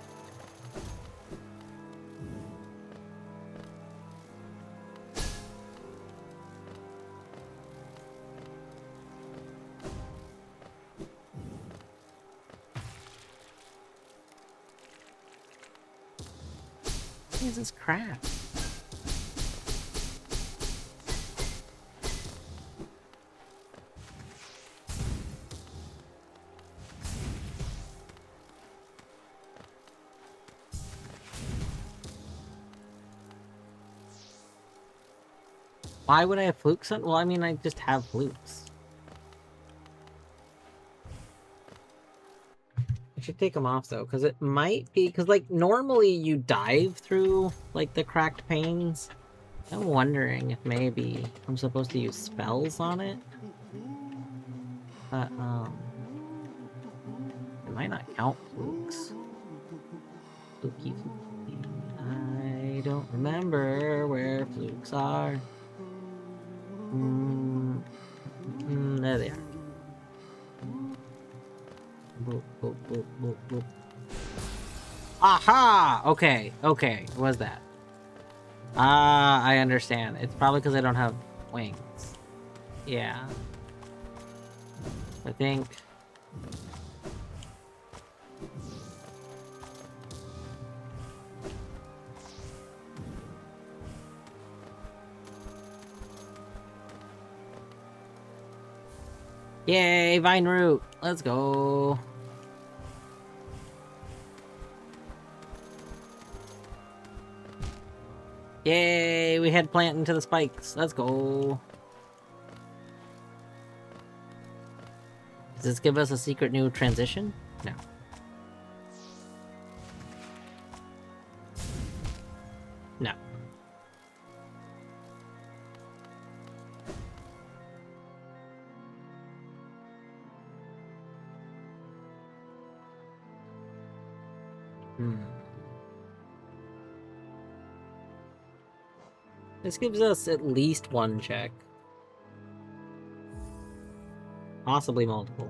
What is this crap? Why would I have flukes on? Well, I mean, I just have flukes. I should take them off, though, because it might be... Because, like, normally you dive through, like, the cracked panes. I'm wondering if maybe I'm supposed to use spells on it. But, it might not count flukes. Fluky, fluky. I don't remember where flukes are. There they are. Boop, boop, boop, boop, boop. Aha! Okay, okay. What was that? Ah, I understand. It's probably because I don't have wings. Yeah. I think... Yay, vine root! Let's go! Yay, we head plant into the spikes. Let's go! Does this give us a secret new transition? No. No. This gives us at least one check. Possibly multiple.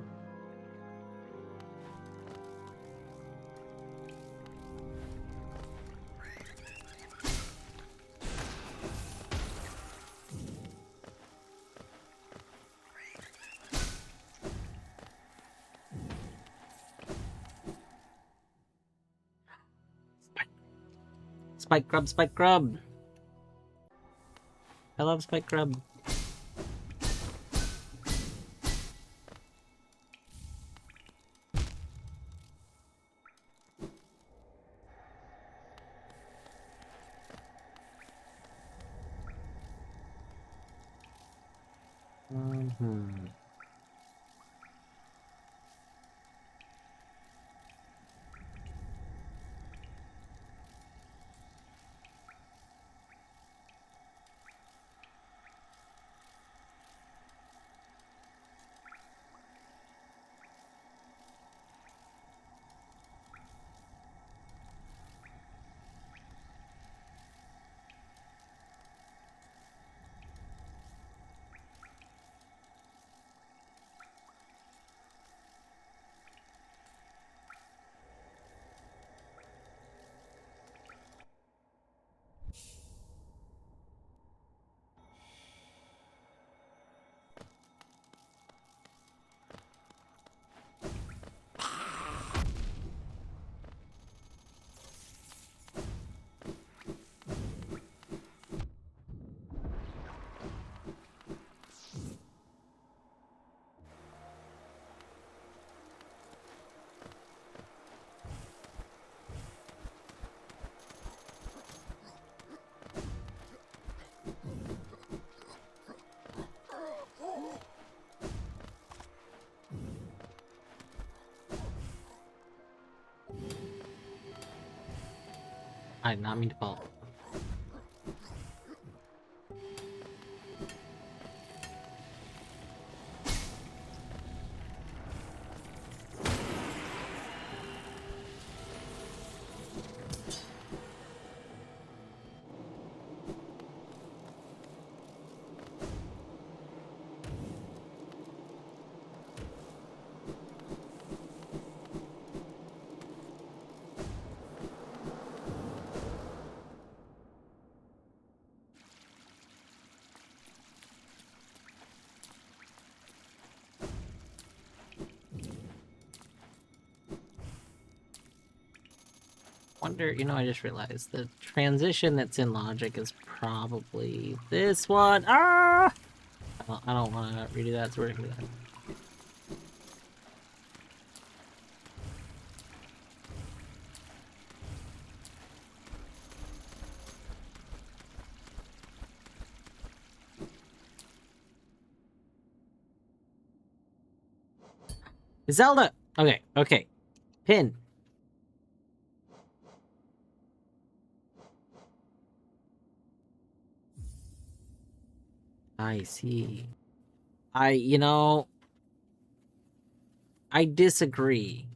Spike grub, spike grub! I love spike grub. I did not mean to fall. wonder, you know, I just realized the transition that's in logic is probably this one. Ah! I don't want to redo that, so we're gonna do that. Zelda! Okay, okay. Pin. I see. You know, I disagree.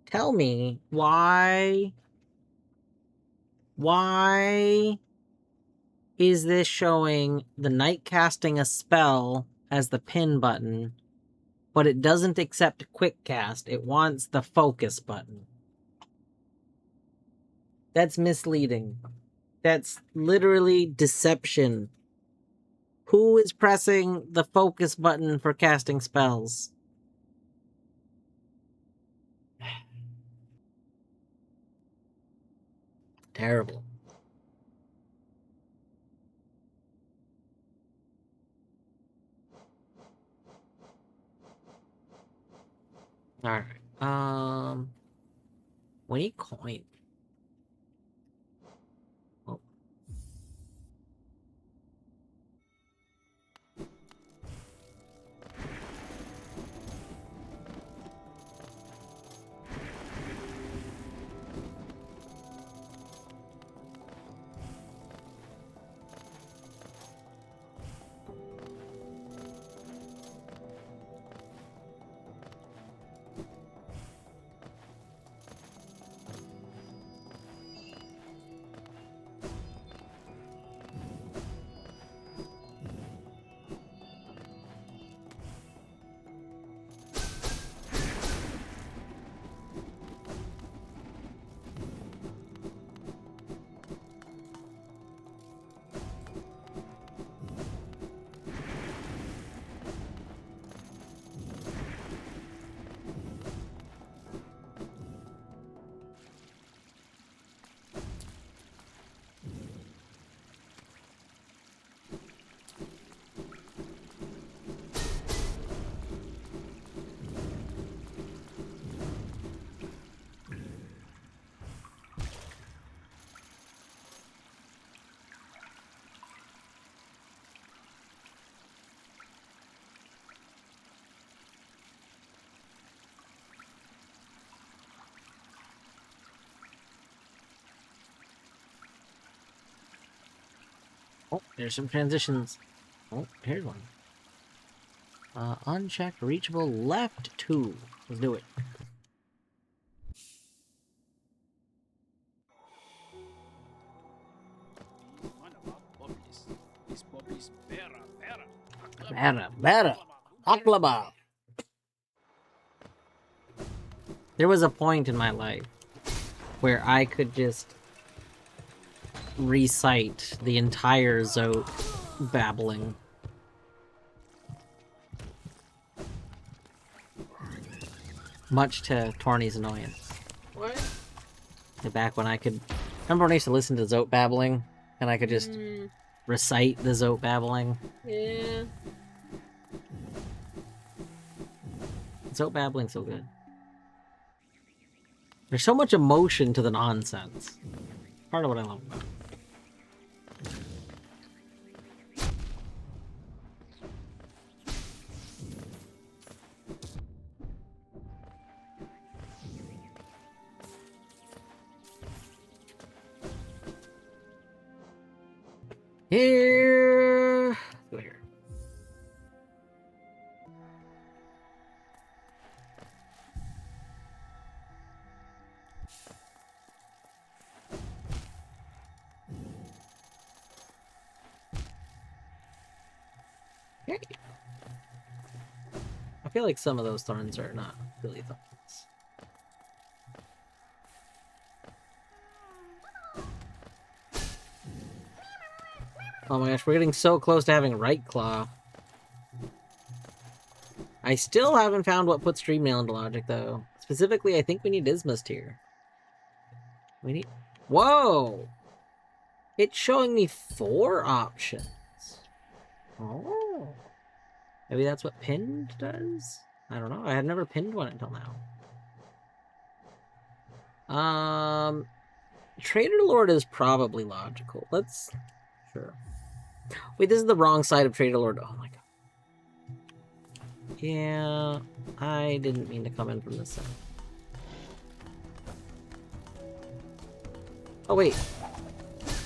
Tell me why is this showing the knight casting a spell as the pin button, but it doesn't accept quick cast? It wants the focus button. That's misleading. That's literally deception. Who is pressing the focus button for casting spells? Terrible. Alright. We need coin. Oh. Oh, there's some transitions. Oh, here's one. Unchecked, reachable, left 2. Let's do it. Better. Aklaba. There was a point in my life where I could just recite the entire Zote babbling. Much to Torny's annoyance. What? Back when I could... Remember when I used to listen to Zote babbling? And I could just recite the Zote babbling? Yeah. Zote babbling's so good. There's so much emotion to the nonsense. Part of what I love about it. Here. Go here. Okay. I feel like some of those thorns are not really thorns. Oh my gosh, we're getting so close to having Right Claw. I still haven't found what puts Stream Mail into logic, though. Specifically, I think we need Isma's tier. We need... Whoa! It's showing me 4 options. Oh. Maybe that's what pinned does? I don't know. I had never pinned one until now. Trader Lord is probably logical. Let's... Sure. Wait, this is the wrong side of Trader Lord. Oh my god. Yeah, I didn't mean to come in from this side. Oh wait.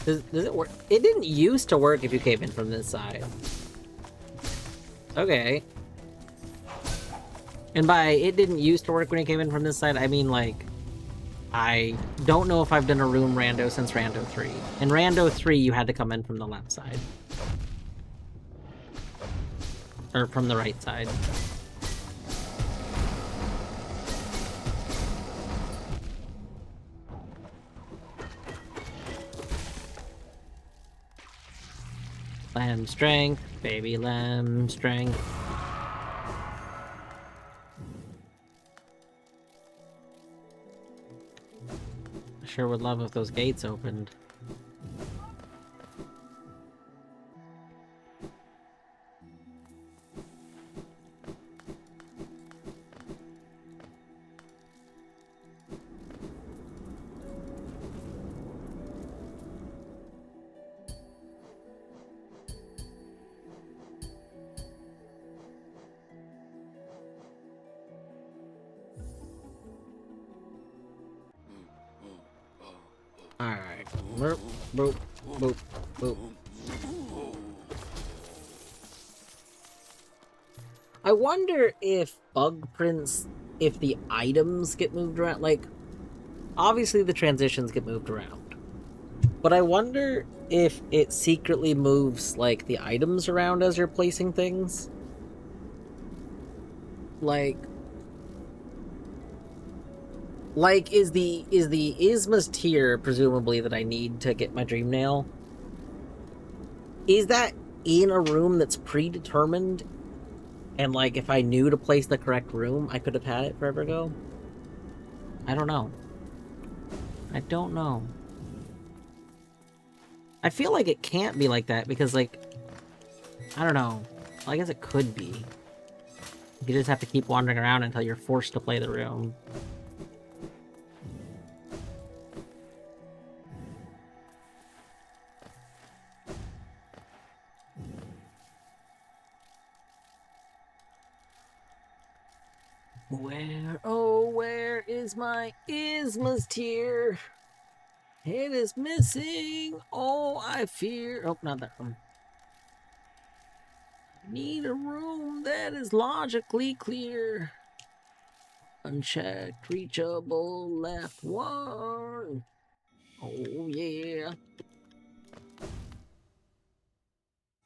Does it work? It didn't used to work if you came in from this side. Okay. And by it didn't used to work when you came in from this side, I mean like... I don't know if I've done a room rando since Rando 3. In Rando 3, you had to come in from the left side. Or from the right side. Lamb strength, baby lamb strength. I sure would love if those gates opened. Alright. Boop, boop, boop, boop. I wonder if bug prints, if the items get moved around. Like, obviously the transitions get moved around. But I wonder if it secretly moves, like, the items around as you're placing things. Like, is the Isma's tier, presumably, that I need to get my dream nail? Is that in a room that's predetermined? And, like, if I knew to place the correct room, I could have had it forever ago? I don't know. I don't know. I feel like it can't be like that, because, like... I don't know. Well, I guess it could be. You just have to keep wandering around until you're forced to play the room. Where, oh, where is my Isma's tier? It is missing. Oh, I fear. Oh, not that one. I need a room that is logically clear. Unchecked, reachable, left one. Oh, yeah.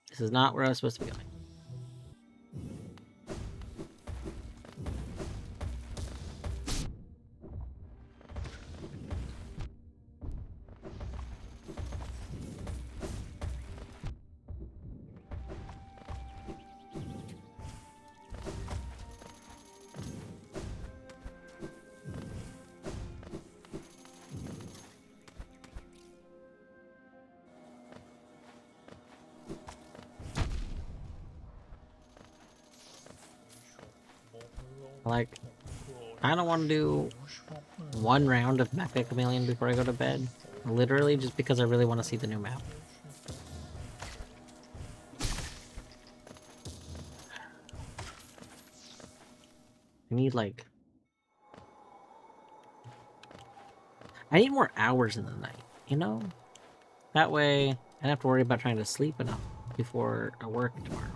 This is not where I was supposed to be going. Like, I don't want to do one round of Mecha Chameleon before I go to bed. Literally, just because I really want to see the new map. I need, like... I need more hours in the night, you know? That way, I don't have to worry about trying to sleep enough before I work tomorrow.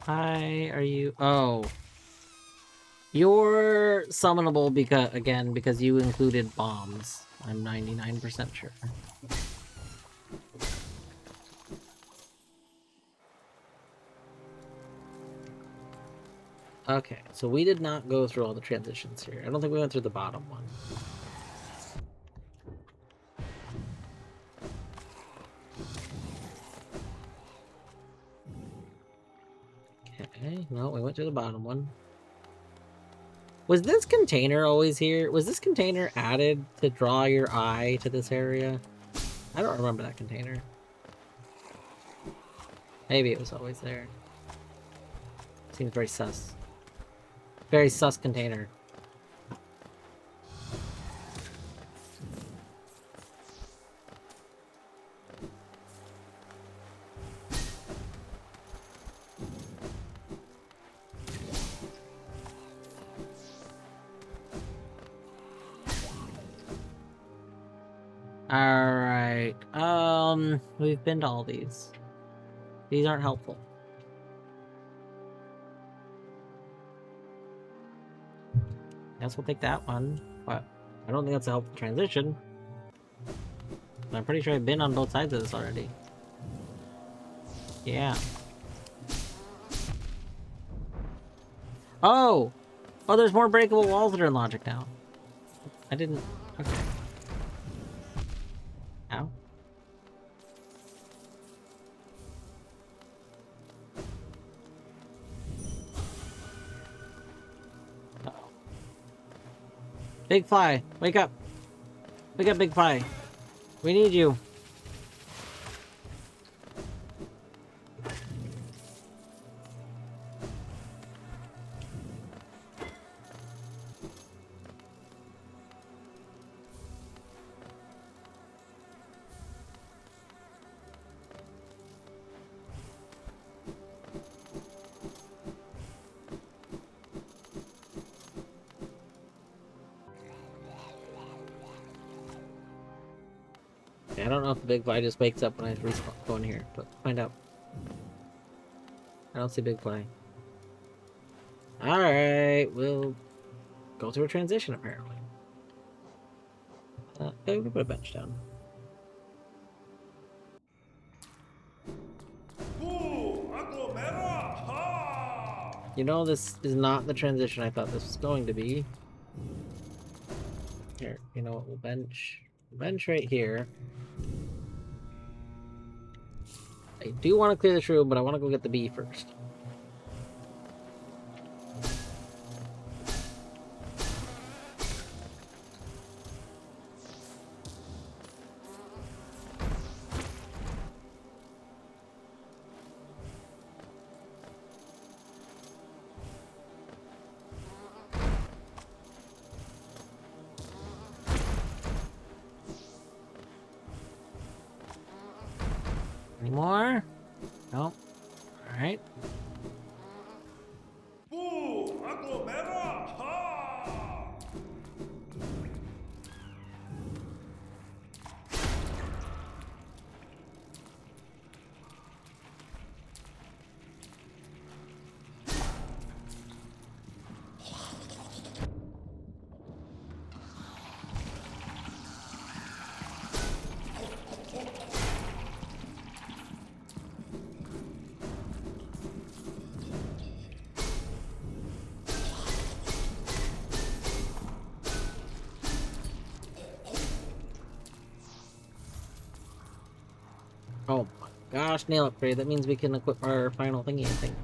Why are you... Oh. You're summonable because you included bombs. I'm 99% sure. Okay, so we did not go through all the transitions here. I don't think we went through the bottom one. Okay, no, we went through the bottom one. Was this container always here? Was this container added to draw your eye to this area? I don't remember that container. Maybe it was always there. Seems very sus. Very sus container. Alright. We've been to all these. These aren't helpful. Guess we'll take that one, but I don't think that's a helpful transition. I'm pretty sure I've been on both sides of this already. Yeah. Oh! Oh, there's more breakable walls that are in logic now. I didn't... Okay. Ow. Uh-oh. Big Fly, wake up! Wake up, Big Fly! We need you! I don't know if the Big Fly just wakes up when I respawn go in here, but find out. I don't see Big Fly. Alright, we'll go through a transition apparently. Okay, we'll put a bench down. You know, this is not the transition I thought this was going to be. Here, you know what, we'll bench right here. I do want to clear this room, but I want to go get the bee first. Any more? No. Alright. Oh my gosh, nail upgrade. That means we can equip our final thingy, I think.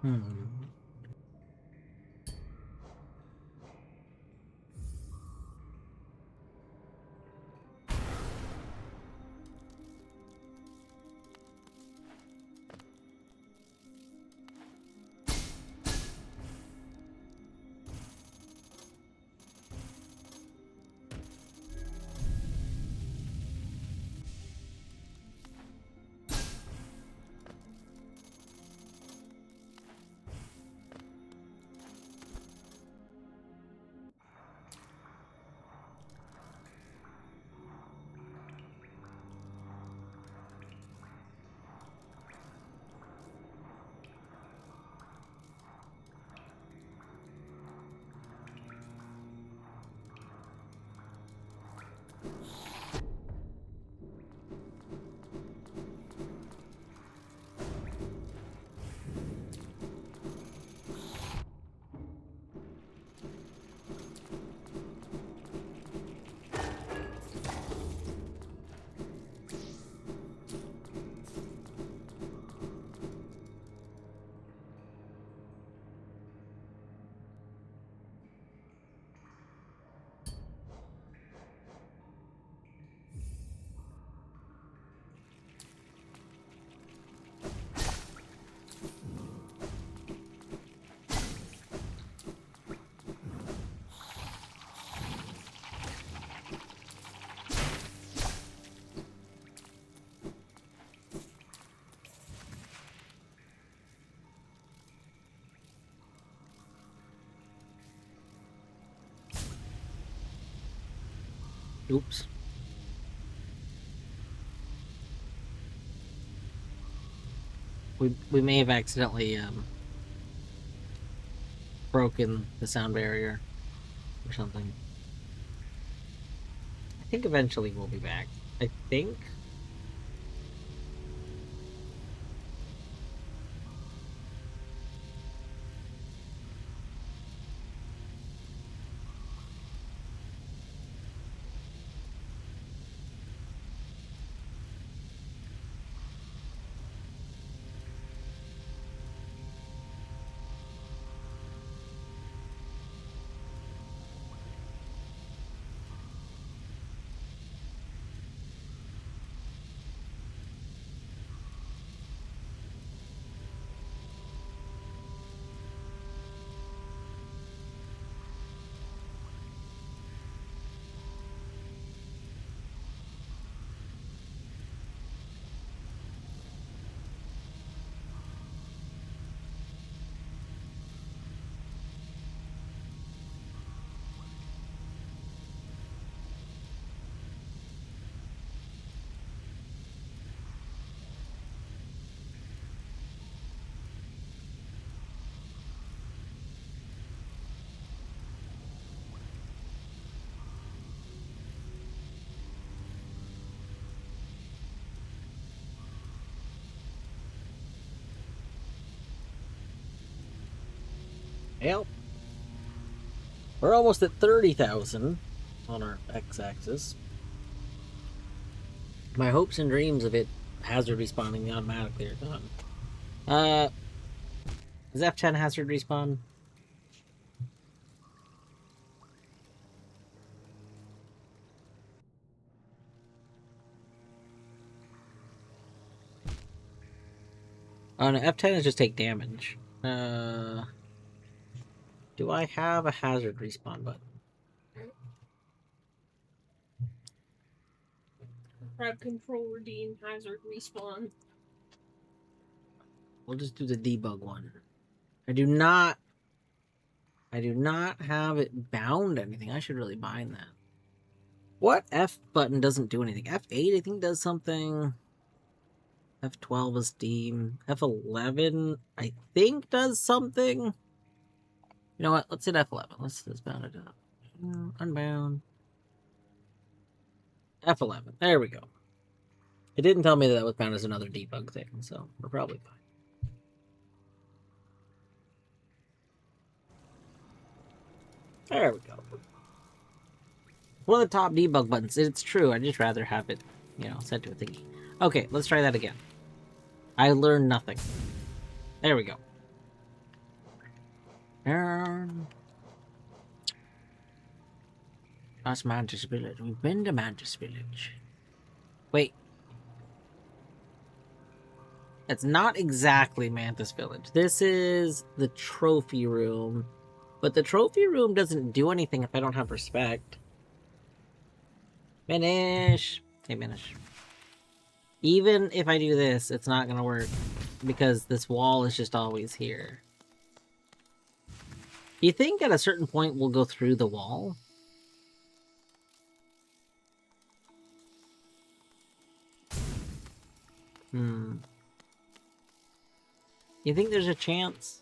Hmm. Oops. We may have accidentally broken the sound barrier or something. I think eventually we'll be back. I think. Well, we're almost at 30,000 on our x-axis. My hopes and dreams of it hazard respawning automatically are gone. Is F10 hazard respawn? Oh no, F10 is just take damage. Do I have a hazard respawn button? Grab control, redeem, hazard, respawn. We'll just do the debug one. I do not have it bound anything. I should really bind that. What F button doesn't do anything? F8 I think does something. F12 is Steam. F11 I think does something. You know what? Let's hit F11. Let's bound it up. Unbound. F11. There we go. It didn't tell me that was bound as another debug thing, so we're probably fine. There we go. One of the top debug buttons. It's true. I'd just rather have it, set to a thingy. Okay, let's try that again. I learned nothing. There we go. That's Mantis Village. We've been to Mantis Village. Wait. It's not exactly Mantis Village. This is the trophy room. But the trophy room doesn't do anything if I don't have respect. Minish! Hey, Minish. Even if I do this, it's not gonna work. Because this wall is just always here. You think at a certain point we'll go through the wall? You think there's a chance?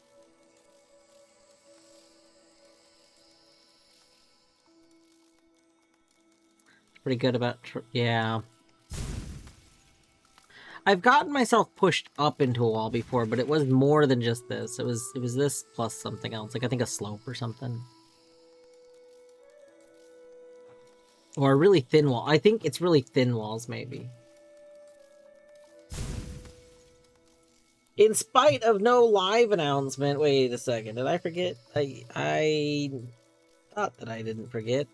Pretty good about... yeah. I've gotten myself pushed up into a wall before, but it was more than just this. It was this plus something else. Like, I think a slope or something. Or a really thin wall. I think it's really thin walls, maybe. In spite of no live announcement... Wait a second. Did I forget? I thought that I didn't forget.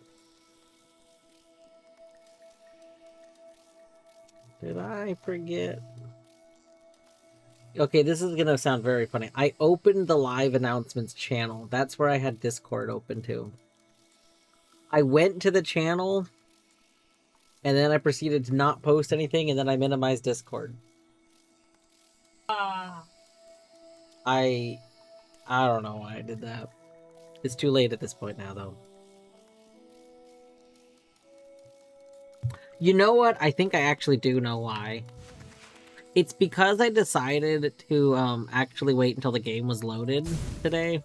Did I forget? Okay, this is gonna sound very funny. I opened the live announcements channel. That's where I had Discord open to. I went to the channel, and then I proceeded to not post anything, and then I minimized Discord. I don't know why I did that. It's too late at this point now, though. You know what? I think I actually do know why. It's because I decided to actually wait until the game was loaded today.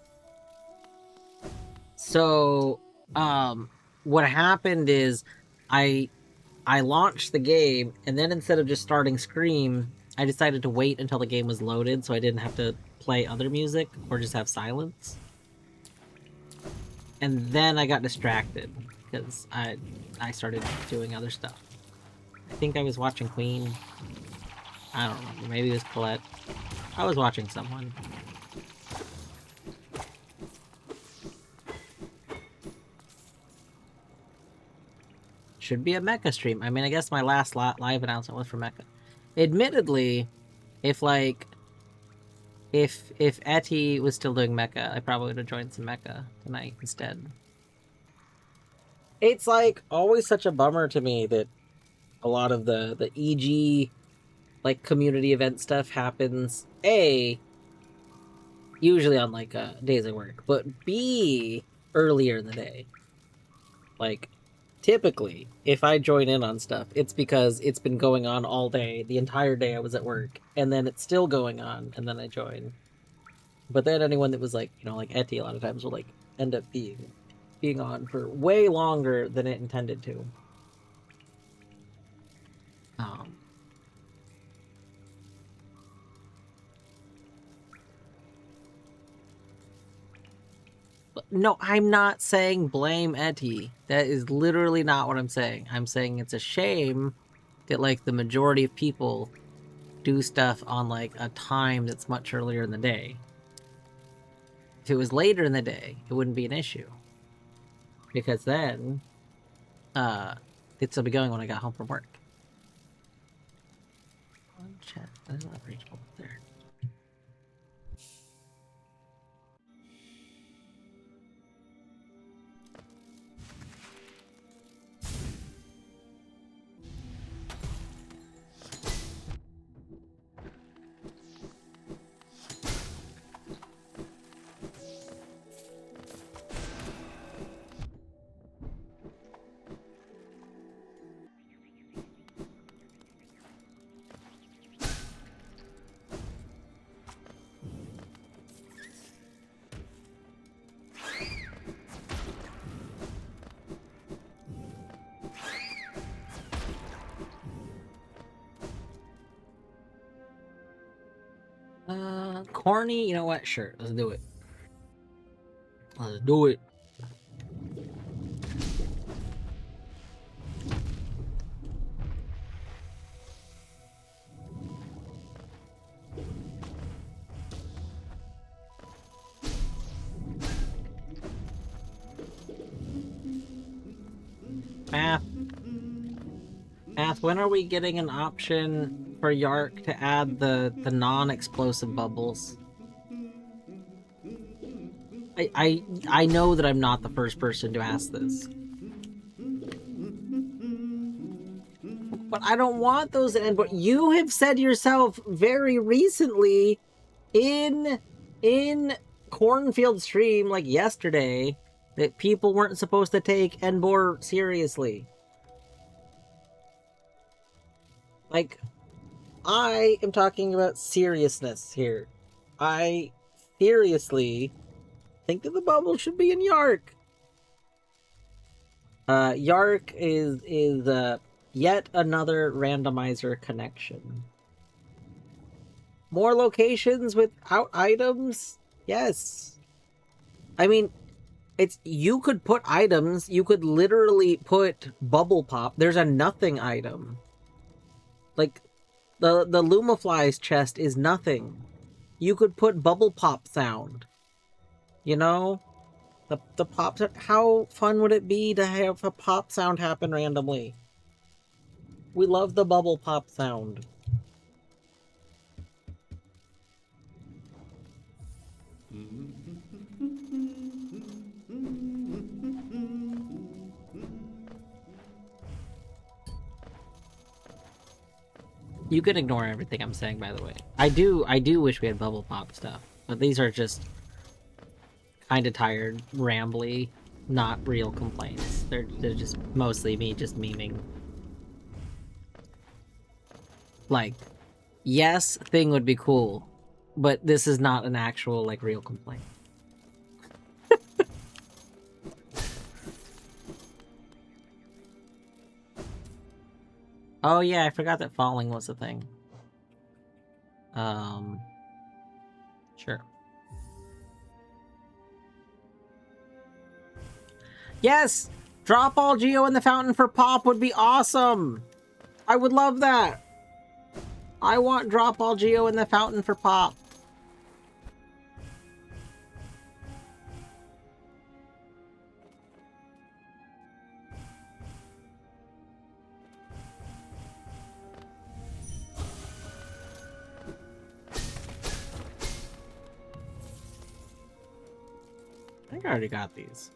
So, what happened is I launched the game, and then instead of just starting Scream, I decided to wait until the game was loaded so I didn't have to play other music or just have silence. And then I got distracted because I started doing other stuff. I think I was watching Queen. I don't remember. Maybe it was Colette. I was watching someone. Should be a Mecha stream. I mean, I guess my last live announcement was for Mecha. Admittedly, if Etty was still doing Mecha, I probably would have joined some Mecha tonight instead. It's like always such a bummer to me that a lot of the EG like community event stuff happens usually on like days of work, but B earlier in the day. Like typically, if I join in on stuff, it's because it's been going on all day, the entire day I was at work, and then it's still going on, and then I join. But then anyone that was like, you know, like Etty a lot of times will like end up being on for way longer than it intended to. No, I'm not saying blame Etty. That is literally not what I'm saying. I'm saying it's a shame that like the majority of people do stuff on like a time that's much earlier in the day. If it was later in the day, it wouldn't be an issue. Because then it'd still be going when I got home from work. Chat. That's not reachable there. Corny, you know what? Sure, let's do it. Let's do it. Math. Math, when are we getting an option for Yark to add the non-explosive bubbles? I know that I'm not the first person to ask this. But I don't want those to end. But you have said yourself very recently in Cornfield Stream, like yesterday, that people weren't supposed to take Enbor seriously. Like, I am talking about seriousness here. I seriously think that the bubble should be in Yark. Yark is yet another randomizer connection. More locations without items? Yes. I mean, it's, you could put items, you could literally put bubble pop. There's a nothing item. Like, the Lumafly's chest is nothing. You could put bubble pop sound. You know? The pop sound. How fun would it be to have a pop sound happen randomly? We love the bubble pop sound. You can ignore everything I'm saying, by the way. I do wish we had bubble pop stuff, but these are just kind of tired, rambly, not real complaints. They're just mostly me just memeing. Like, yes, thing would be cool, but this is not an actual, like, real complaint. Oh yeah, I forgot that falling was a thing. Sure. Yes! Drop all Geo in the fountain for Pop would be awesome! I would love that! I want drop all Geo in the fountain for Pop. I think I already got these.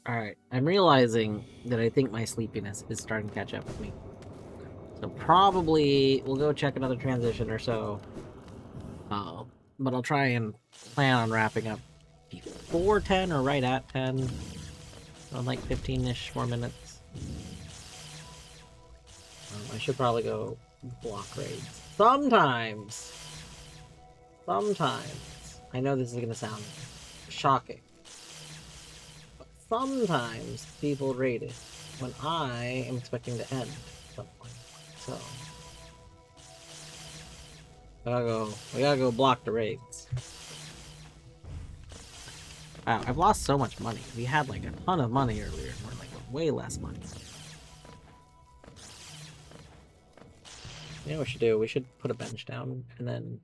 Alright, I'm realizing that I think my sleepiness is starting to catch up with me. So probably we'll go check another transition or so. But I'll try and plan on wrapping up before 10 or right at 10. So in like 15-ish more minutes. I should probably go block raids. Sometimes! I know this is gonna sound shocking. Sometimes people raid it when I am expecting to end at some point. So we gotta go block the raids. Wow, I've lost so much money. We had like a ton of money earlier, and we're like way less money. You know what we should do? We should put a bench down and then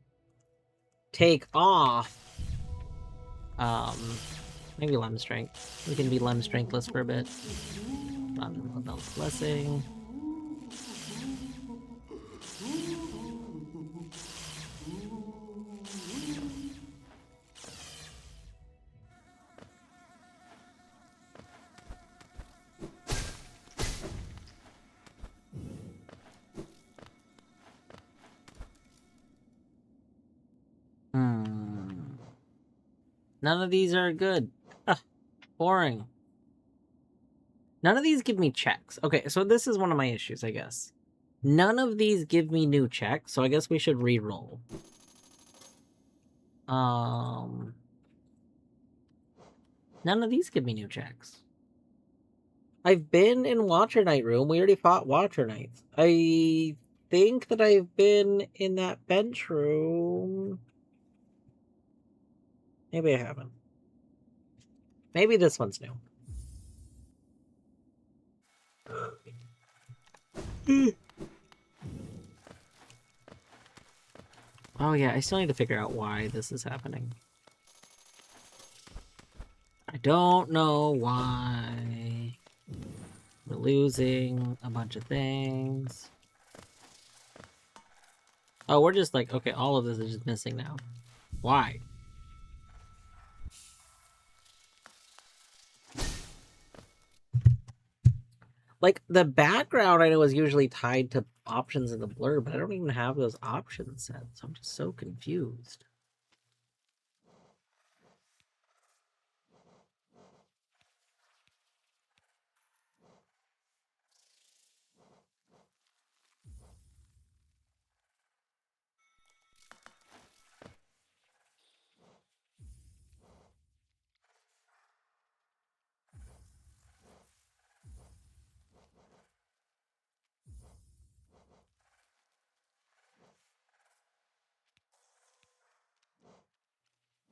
take off maybe Lem Strength. We can be Lem Strengthless for a bit. Label's Blessing. None of these are good. Ugh, boring. None of these give me checks. Okay, so this is one of my issues, I guess. None of these give me new checks, so I guess we should re-roll. None of these give me new checks. I've been in Watcher Knight room. We already fought Watcher Knights. I think that I've been in that bench room. Maybe I haven't. Maybe this one's new. Oh yeah, I still need to figure out why this is happening. I don't know why. We're losing a bunch of things. Oh, we're just like, okay, all of this is just missing now. Why? Like, the background I know is usually tied to options in the blur, but I don't even have those options set, so I'm just so confused.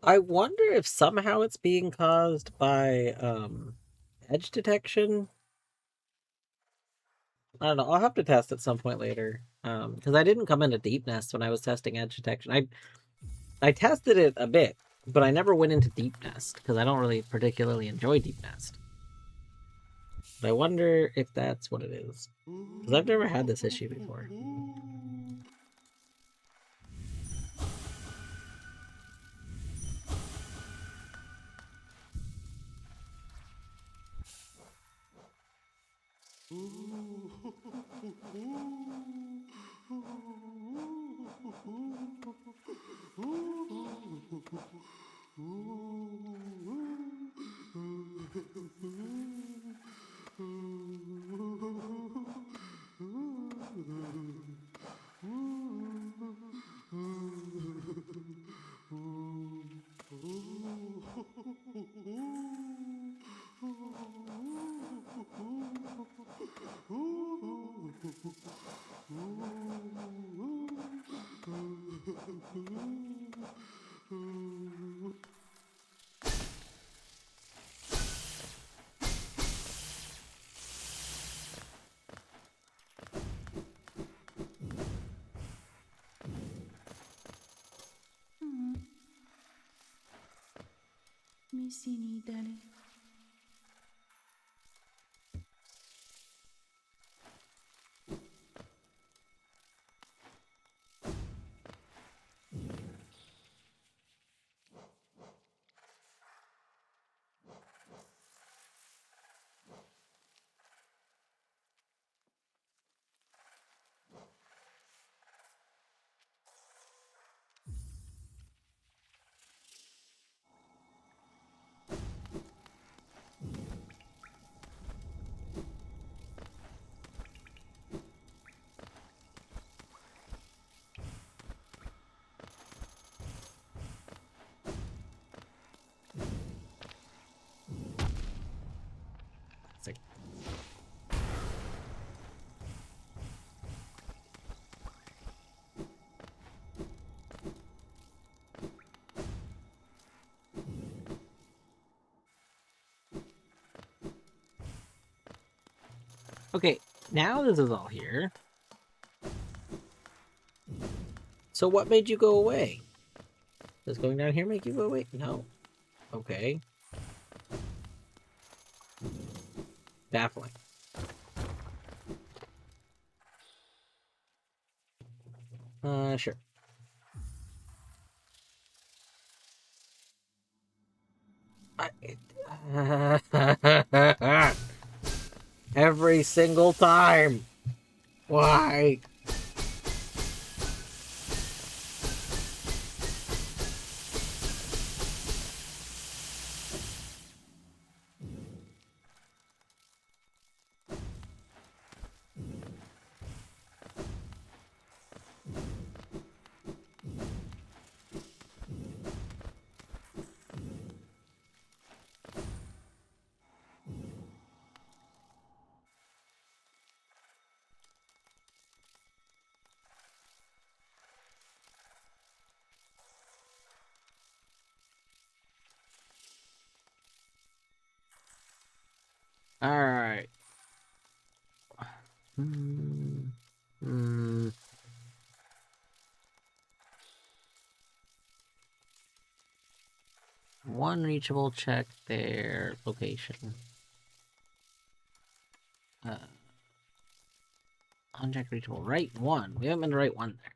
I wonder if somehow it's being caused by edge detection. I don't know. I'll have to test at some point later. Because I didn't come into Deep Nest when I was testing edge detection. I tested it a bit, but I never went into Deep Nest because I don't really particularly enjoy Deep Nest. But I wonder if that's what it is. Because I've never had this issue before. Missini dare. It's like, okay, now this is all here. So what made you go away? Does going down here make you go away? No. Okay. Baffling. Sure. Every single time. Why? Alright. Hmm. Hmm. One reachable, check their location. Uncheck reachable. Right one. We haven't been the right one there.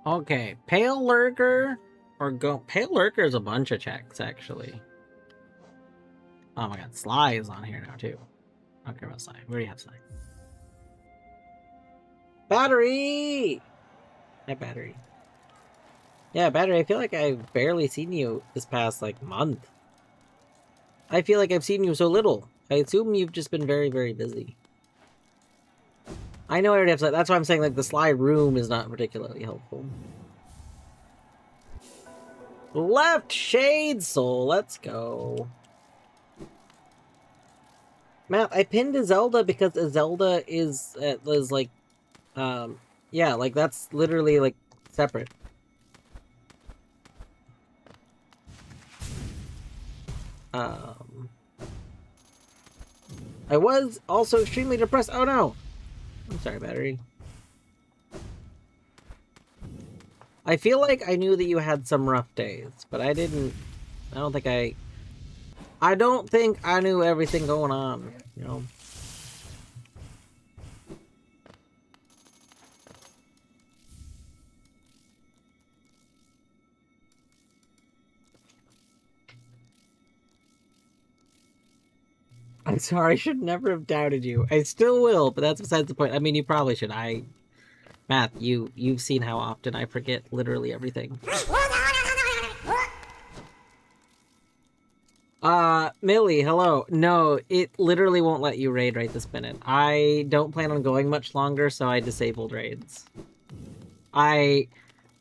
Okay, Pale Lurker or go. Pale Lurker is a bunch of checks, actually. Oh my god, Sly is on here now, too. I don't care about Sly. We already have Sly. Battery! Hi, Battery. Yeah, Battery, I feel like I've barely seen you this past, like, month. I feel like I've seen you so little. I assume you've just been very, very busy. I know I already have Sly. That's why I'm saying, like, the Sly room is not particularly helpful. Left Shade Soul, let's go. Matt, I pinned a Zelda because a Zelda is like, yeah, like that's literally like separate. I was also extremely depressed. Oh no! I'm sorry, Battery. I feel like I knew that you had some rough days, but I didn't. I don't think I don't think I knew everything going on, you know? I'm sorry, I should never have doubted you. I still will, but that's besides the point. I mean, you probably should. Matt, you've seen how often I forget literally everything. Millie, hello. No, it literally won't let you raid right this minute. I don't plan on going much longer, so I disabled raids. I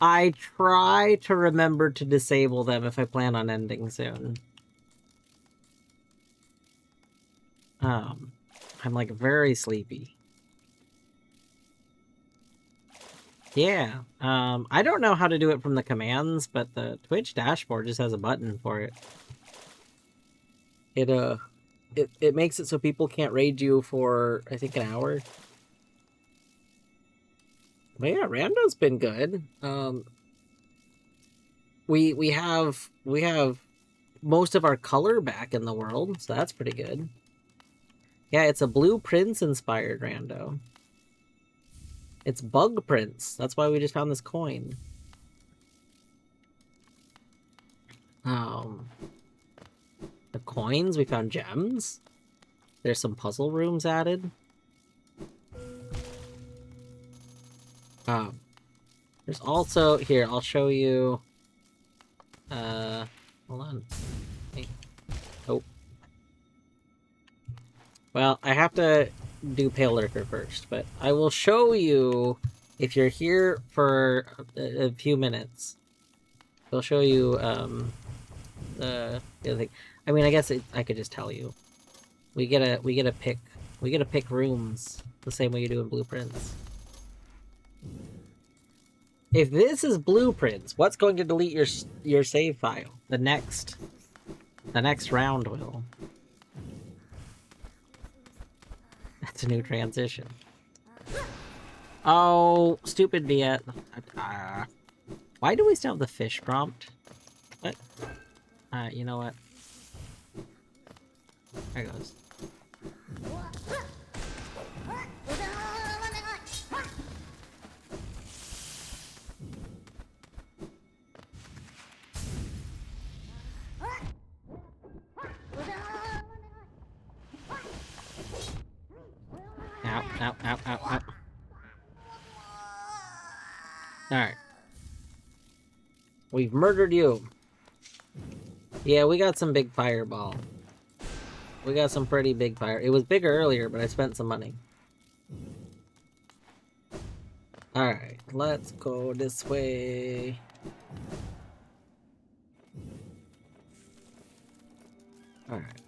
try to remember to disable them if I plan on ending soon. I'm like very sleepy. Yeah. I don't know how to do it from the commands, but the Twitch dashboard just has a button for it. It makes it so people can't raid you for I think an hour. But yeah, Rando's been good. We have most of our color back in the world, so that's pretty good. Yeah, it's a Blue Prince inspired Rando. It's Bug Prince. That's why we just found this coin. The coins, we found gems. There's some puzzle rooms added. There's also here, I'll show you. Hold on. Hey. Oh. Well, I have to do Pale Lurker first, but I will show you if you're here for a few minutes. I'll show you the other thing. I mean, I guess I could just tell you. We get to pick rooms the same way you do in Blueprints. If this is Blueprints, what's going to delete your save file? The next round will. That's a new transition. Oh, stupid Viet. Why do we still have the fish prompt? What? You know what? There it goes. Ow, ow, ow, ow, ow. Alright. We've murdered you. Yeah, we got some big fireball. We got some pretty big fire. It was bigger earlier, but I spent some money. Alright, let's go this way. Alright,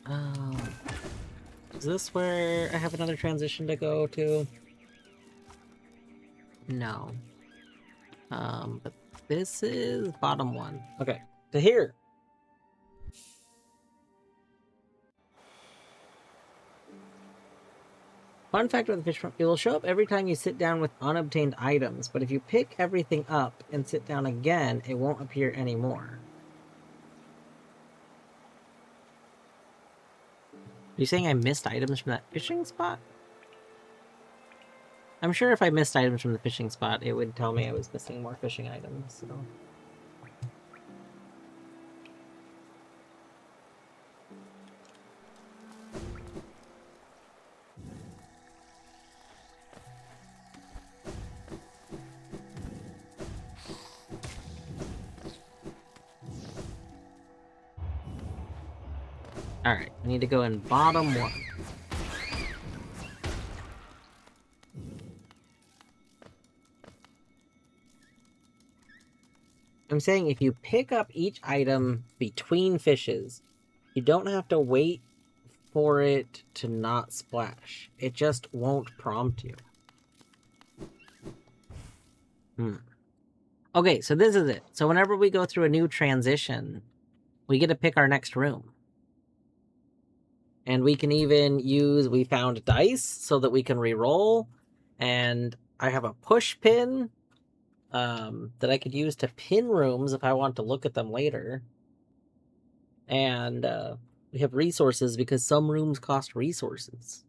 is this where I have another transition to go to? No. But this is bottom one. Okay, to here. Fun fact about the fish it will show up every time you sit down with unobtained items, but if you pick everything up and sit down again, it won't appear anymore. Are you saying I missed items from that fishing spot? I'm sure if I missed items from the fishing spot, it would tell me I was missing more fishing items, so... Alright, I need to go in bottom one. I'm saying if you pick up each item between fishes, you don't have to wait for it to not splash. It just won't prompt you. Okay, so this is it. So whenever we go through a new transition, we get to pick our next room. And we can even use, we found dice so that we can re-roll. And I have a push pin that I could use to pin rooms if I want to look at them later. And we have resources because some rooms cost resources.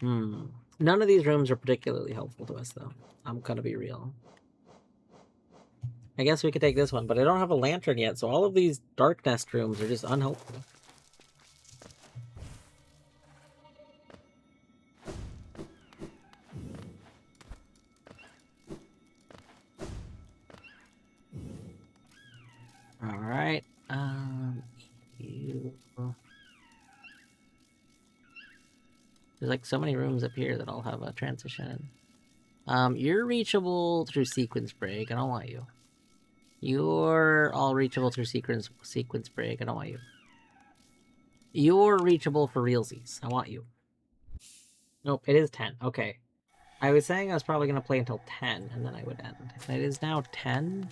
None of these rooms are particularly helpful to us, though. I'm gonna be real. I guess we could take this one, but I don't have a lantern yet, so all of these dark nest rooms are just unhelpful. Alright, there's like so many rooms up here that all have a transition. You're reachable through sequence break, I don't want you. You're all reachable through sequence break. I don't want you. You're reachable for realsies. I want you. Nope, it is 10. Okay. I was saying I was probably going to play until 10, and then I would end. It is now 10?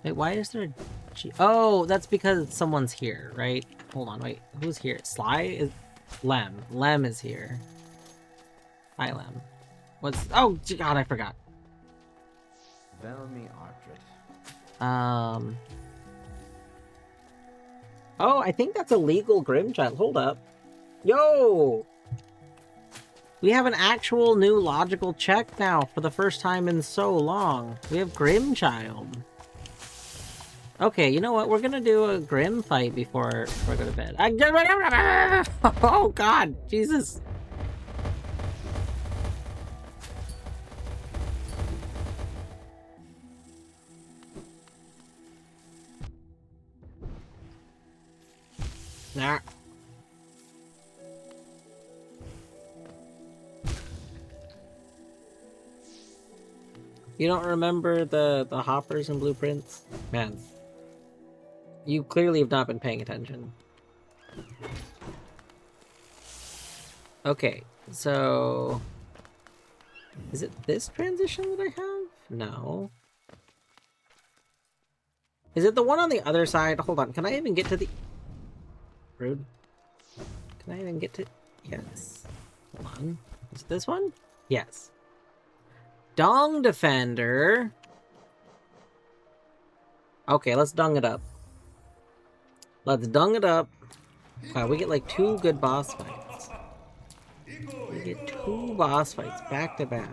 Wait, why is there a G? Oh, that's because someone's here, right? Hold on, wait. Who's here? Sly is... Lem. Lem is here. Hi, Lem. What's... Oh, God, I forgot. Velmi Artred. Oh, I think that's a legal Grimchild. Hold up. Yo! We have an actual new logical check now for the first time in so long. We have Grimchild. Okay, you know what? We're gonna do a Grim fight before I go to bed. Oh, God! Jesus! Nah. You don't remember the hoppers and blueprints? Man. You clearly have not been paying attention. Okay, so... Is it this transition that I have? No. Is it the one on the other side? Hold on, can I even get to the... Rude. Can I even get to... Yes. Hold on. Is it this one? Yes. Dong Defender. Okay, let's dung it up. Let's dung it up. Wow, we get like 2 good boss fights. We get 2 boss fights back to back.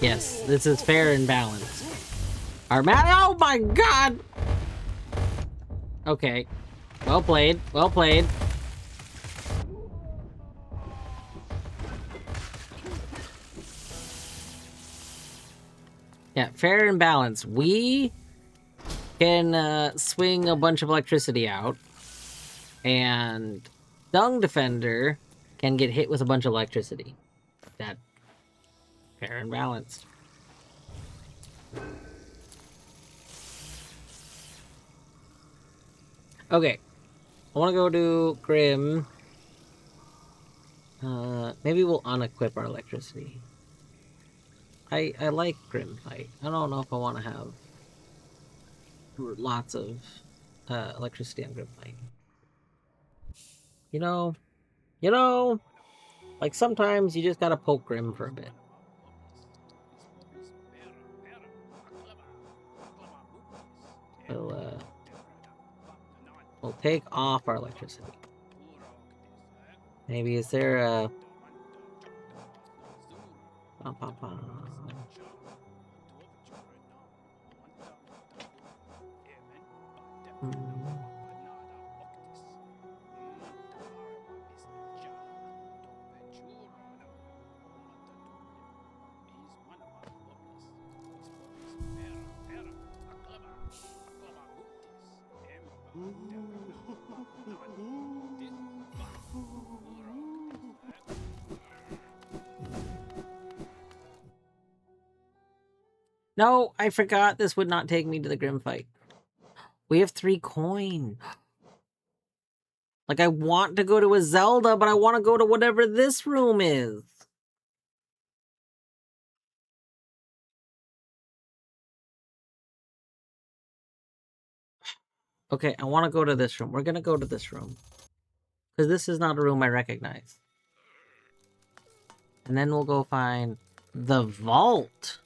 Yes, this is fair and balanced. Our man. Oh my god! Okay. Well played. Well played. Yeah, fair and balanced. We can swing a bunch of electricity out, and Dung Defender can get hit with a bunch of electricity. That fair and balanced. Okay, I want to go to Grim. Maybe we'll unequip our electricity. I like Grim Fight. I don't know if I want to have lots of electricity on Grim Fight. You know, like sometimes you just gotta poke Grim for a bit. We'll take off our electricity. Maybe is there a... No, I forgot this would not take me to the Grim Fight. We have 3 coin. Like, I want to go to a Zelda, but I want to go to whatever this room is. Okay, I want to go to this room. We're gonna go to this room. Because this is not a room I recognize. And then we'll go find the vault.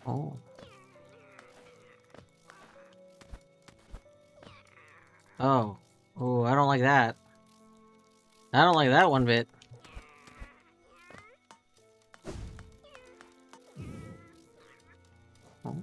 Oh. Oh. Oh, I don't like that. I don't like that one bit. Oh.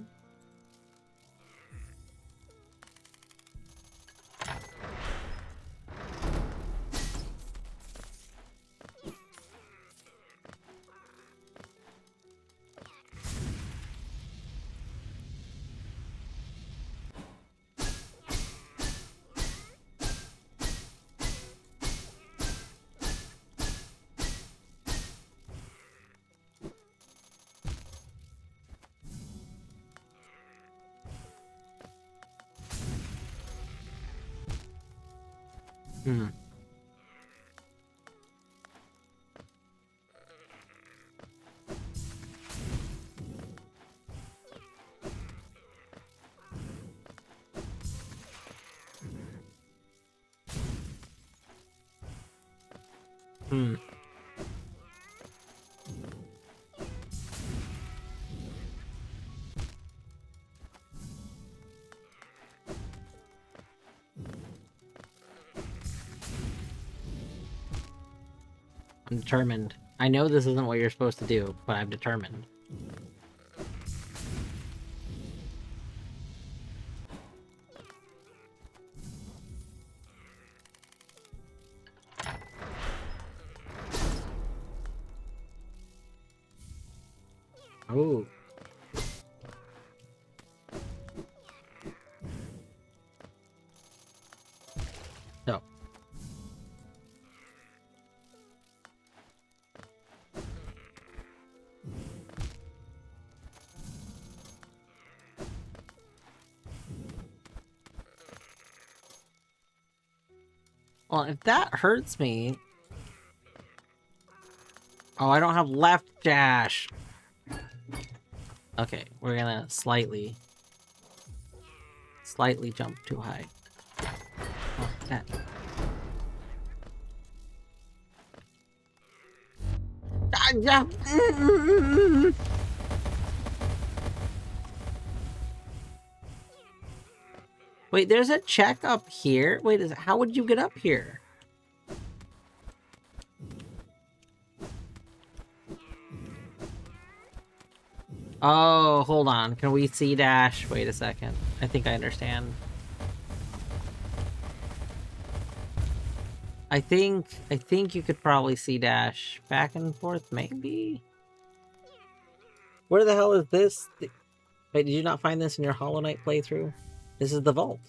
Hmm. Hmm. I'm determined. I know this isn't what you're supposed to do, but I'm determined. Ooh. So. Well, if that hurts me... Oh, I don't have left dash. Okay, we're gonna slightly jump too high. Oh, that. Ah, yeah. Wait, there's a check up here? Wait, how would you get up here? Oh, hold on. Can we see dash? Wait a second. I think I understand. I think you could probably see dash back and forth, maybe? Where the hell is this? Wait, did you not find this in your Hollow Knight playthrough? This is the vault.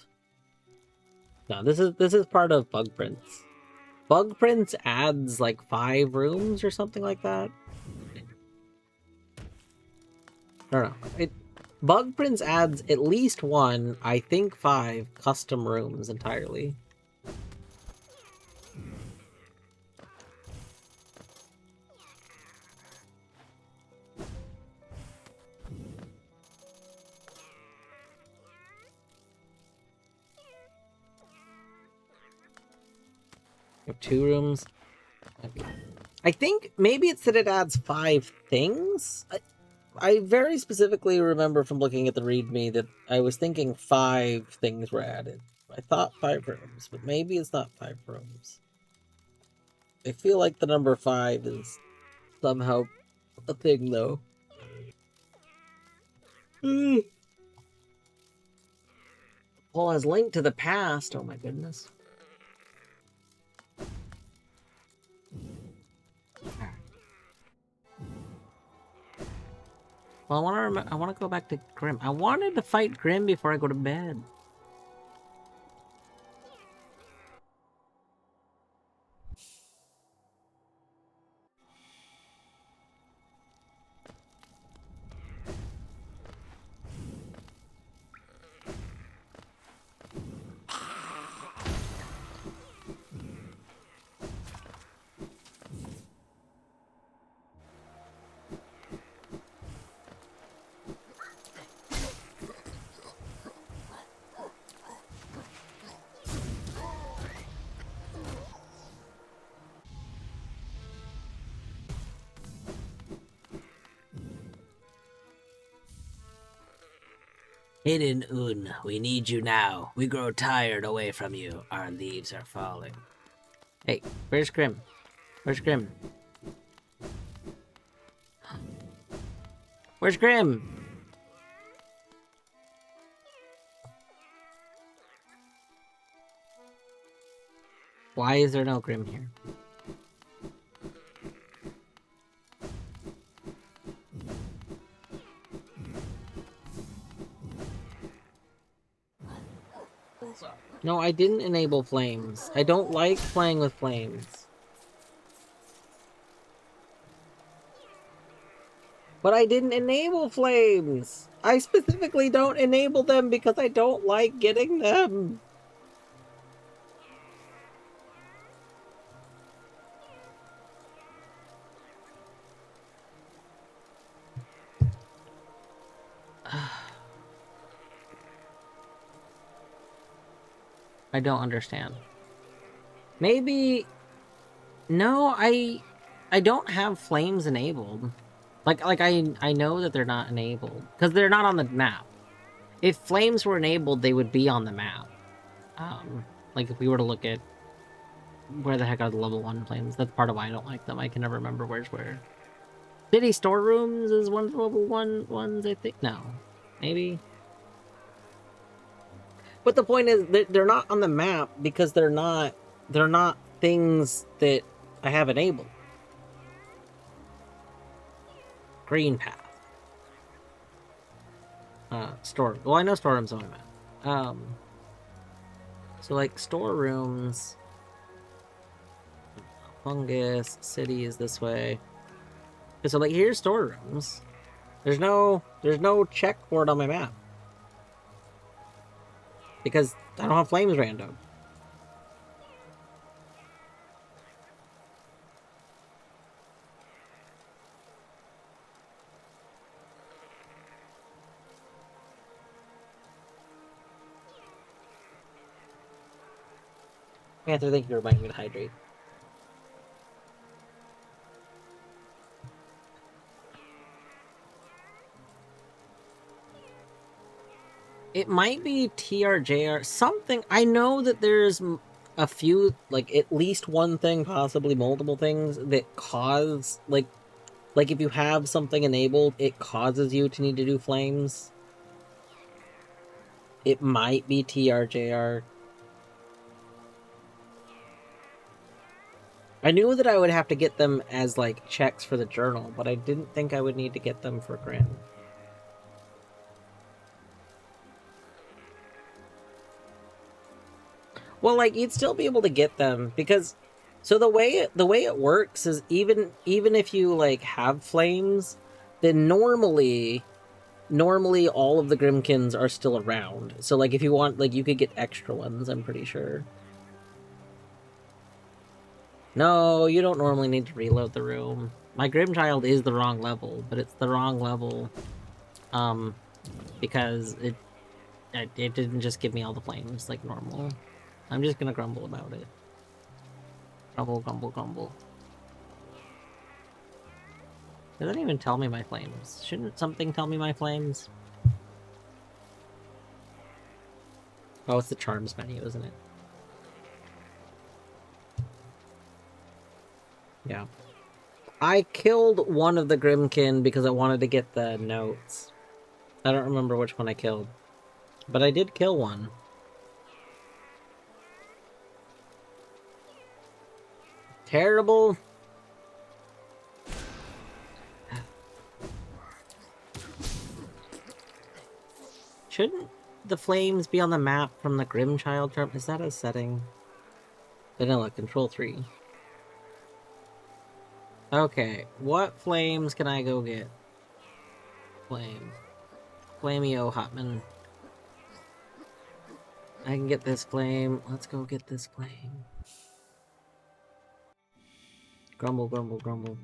No, this is part of Bug Prints. Bug Prints adds like 5 rooms or something like that. No. Bug Prints adds at least 1, I think 5 custom rooms entirely. We have 2 rooms. I think maybe it's that it adds 5 things. I very specifically remember from looking at the README that I was thinking 5 things were added. I thought 5 rooms, but maybe it's not 5 rooms. I feel like the number 5 is somehow a thing, though. Paul has linked to the past. Oh my goodness. Well, I want to go back to Grim. I wanted to fight Grim before I go to bed. Hidden Un, we need you now. We grow tired away from you. Our leaves are falling. Hey, where's Grim? Where's Grim? Where's Grim? Why is there no Grim here? No, I didn't enable flames. I don't like playing with flames. But I didn't enable flames! I specifically don't enable them because I don't like getting them! I don't understand. Maybe... No, I don't have flames enabled. Like I know that they're not enabled. Because they're not on the map. If flames were enabled, they would be on the map. Like if we were to look at... Where the heck are the level 1 flames? That's part of why I don't like them. I can never remember where's where. City storerooms is one of the level 1 ones, I think? No. Maybe? But the point is, they're not on the map because they're not things that I have enabled. Green path. Store. Well, I know storerooms on my map. So like storerooms. Fungus city is this way. Okay, so like here's storerooms. There's no checkboard on my map. Because I don't have flames random. Panther, thank you for reminding me to hydrate. It might be TRJR, something. I know that there's a few, like at least one thing, possibly multiple things that cause like Like, if you have something enabled, it causes you to need to do flames. It might be TRJR. I knew that I would have to get them as, like, checks for the journal, but I didn't think I would need to get them for Grim. Well, like, you'd still be able to get them, because... So the way it works is even if you, like, have flames, then normally all of the Grimkins are still around. So, like, if you want, like, you could get extra ones, I'm pretty sure. No, you don't normally need to reload the room. My Grimchild is the wrong level, but it's the wrong level, because it didn't just give me all the flames like normal. I'm just gonna grumble about it. Grumble, grumble, grumble. It doesn't even tell me my flames. Shouldn't something tell me my flames? Oh, it's the charms menu, isn't it? Yeah. I killed one of the Grimkin because I wanted to get the notes. I don't remember which one I killed. But I did kill one. Terrible. Shouldn't the flames be on the map from the Grimchild charm? Is that a setting? Vanilla, control 3. Okay, what flames can I go get? Flame. Flameo Hotman. I can get this flame. Let's go get this flame. Grumble, grumble, grumble.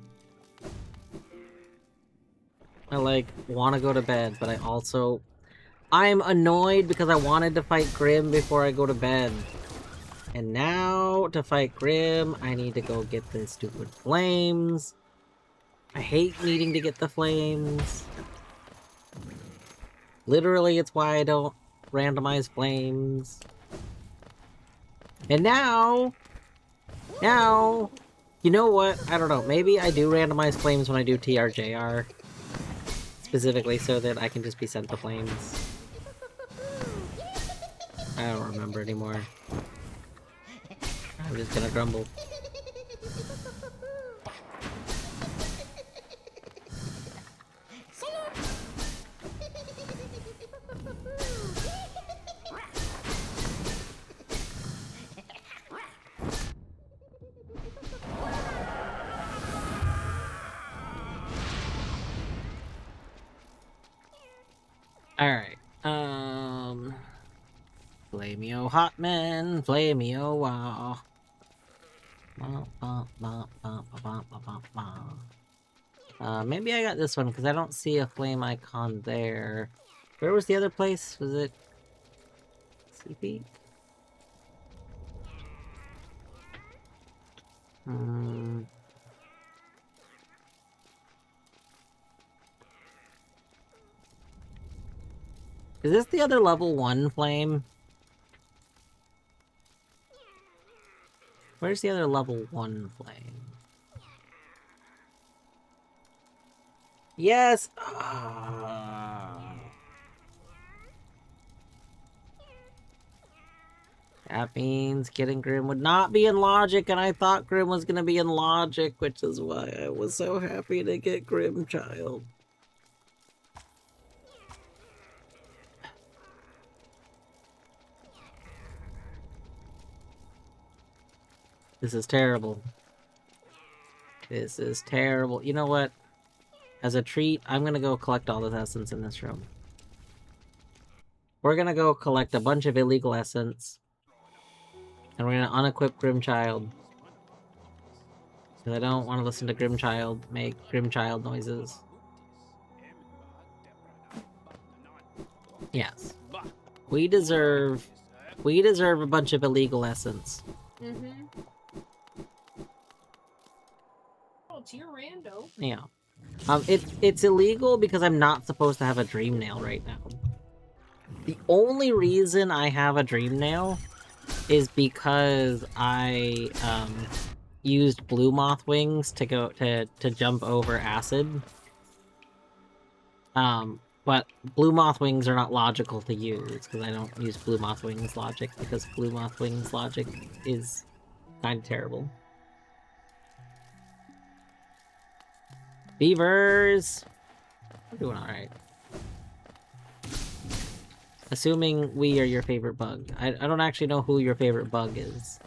I, like, want to go to bed, but I also... I'm annoyed because I wanted to fight Grim before I go to bed. And now, to fight Grim, I need to go get the stupid flames. I hate needing to get the flames. Literally, it's why I don't randomize flames. And now, you know what? I don't know. Maybe I do randomize flames when I do TRJR. Specifically so that I can just be sent the flames. I don't remember anymore. I'm just gonna grumble. Alright, Flameo Hotman, Flameo Wow. Maybe I got this one, because I don't see a flame icon there. Where was the other place? Was it... CP? Is this the other level 1 flame? Where's the other level 1 flame? Yes! That means getting Grim would not be in Logic, and I thought Grim was gonna be in Logic, which is why I was so happy to get Grimchild. This is terrible. This is terrible. You know what? As a treat, I'm gonna go collect all this essence in this room. We're gonna go collect a bunch of illegal essence. And we're gonna unequip Grimchild. Because I don't want to listen to Grimchild make Grimchild noises. Yes. We deserve a bunch of illegal essence. Mm-hmm. Oh, it's your rando. Yeah. It's illegal because I'm not supposed to have a dream nail right now. The only reason I have a dream nail is because I used blue moth wings to go to jump over acid. But blue moth wings are not logical to use because I don't use blue moth wings logic because blue moth wings logic is kind of terrible. Beavers! We're doing alright. Assuming we are your favorite bug. I don't actually know who your favorite bug is.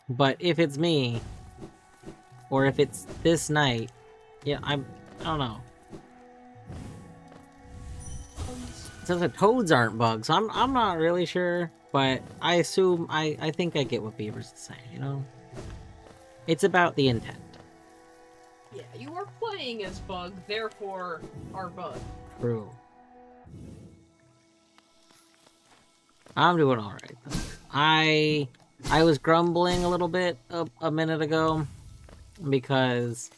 But if it's me, or if it's this night, yeah, I don't know. Since the toads aren't bugs, I'm not really sure, but I assume I think I get what Beaver's saying, you know? It's about the intent. Yeah, you are playing as Bug, therefore are Bug. True. I'm doing alright though. I was grumbling a little bit a minute ago because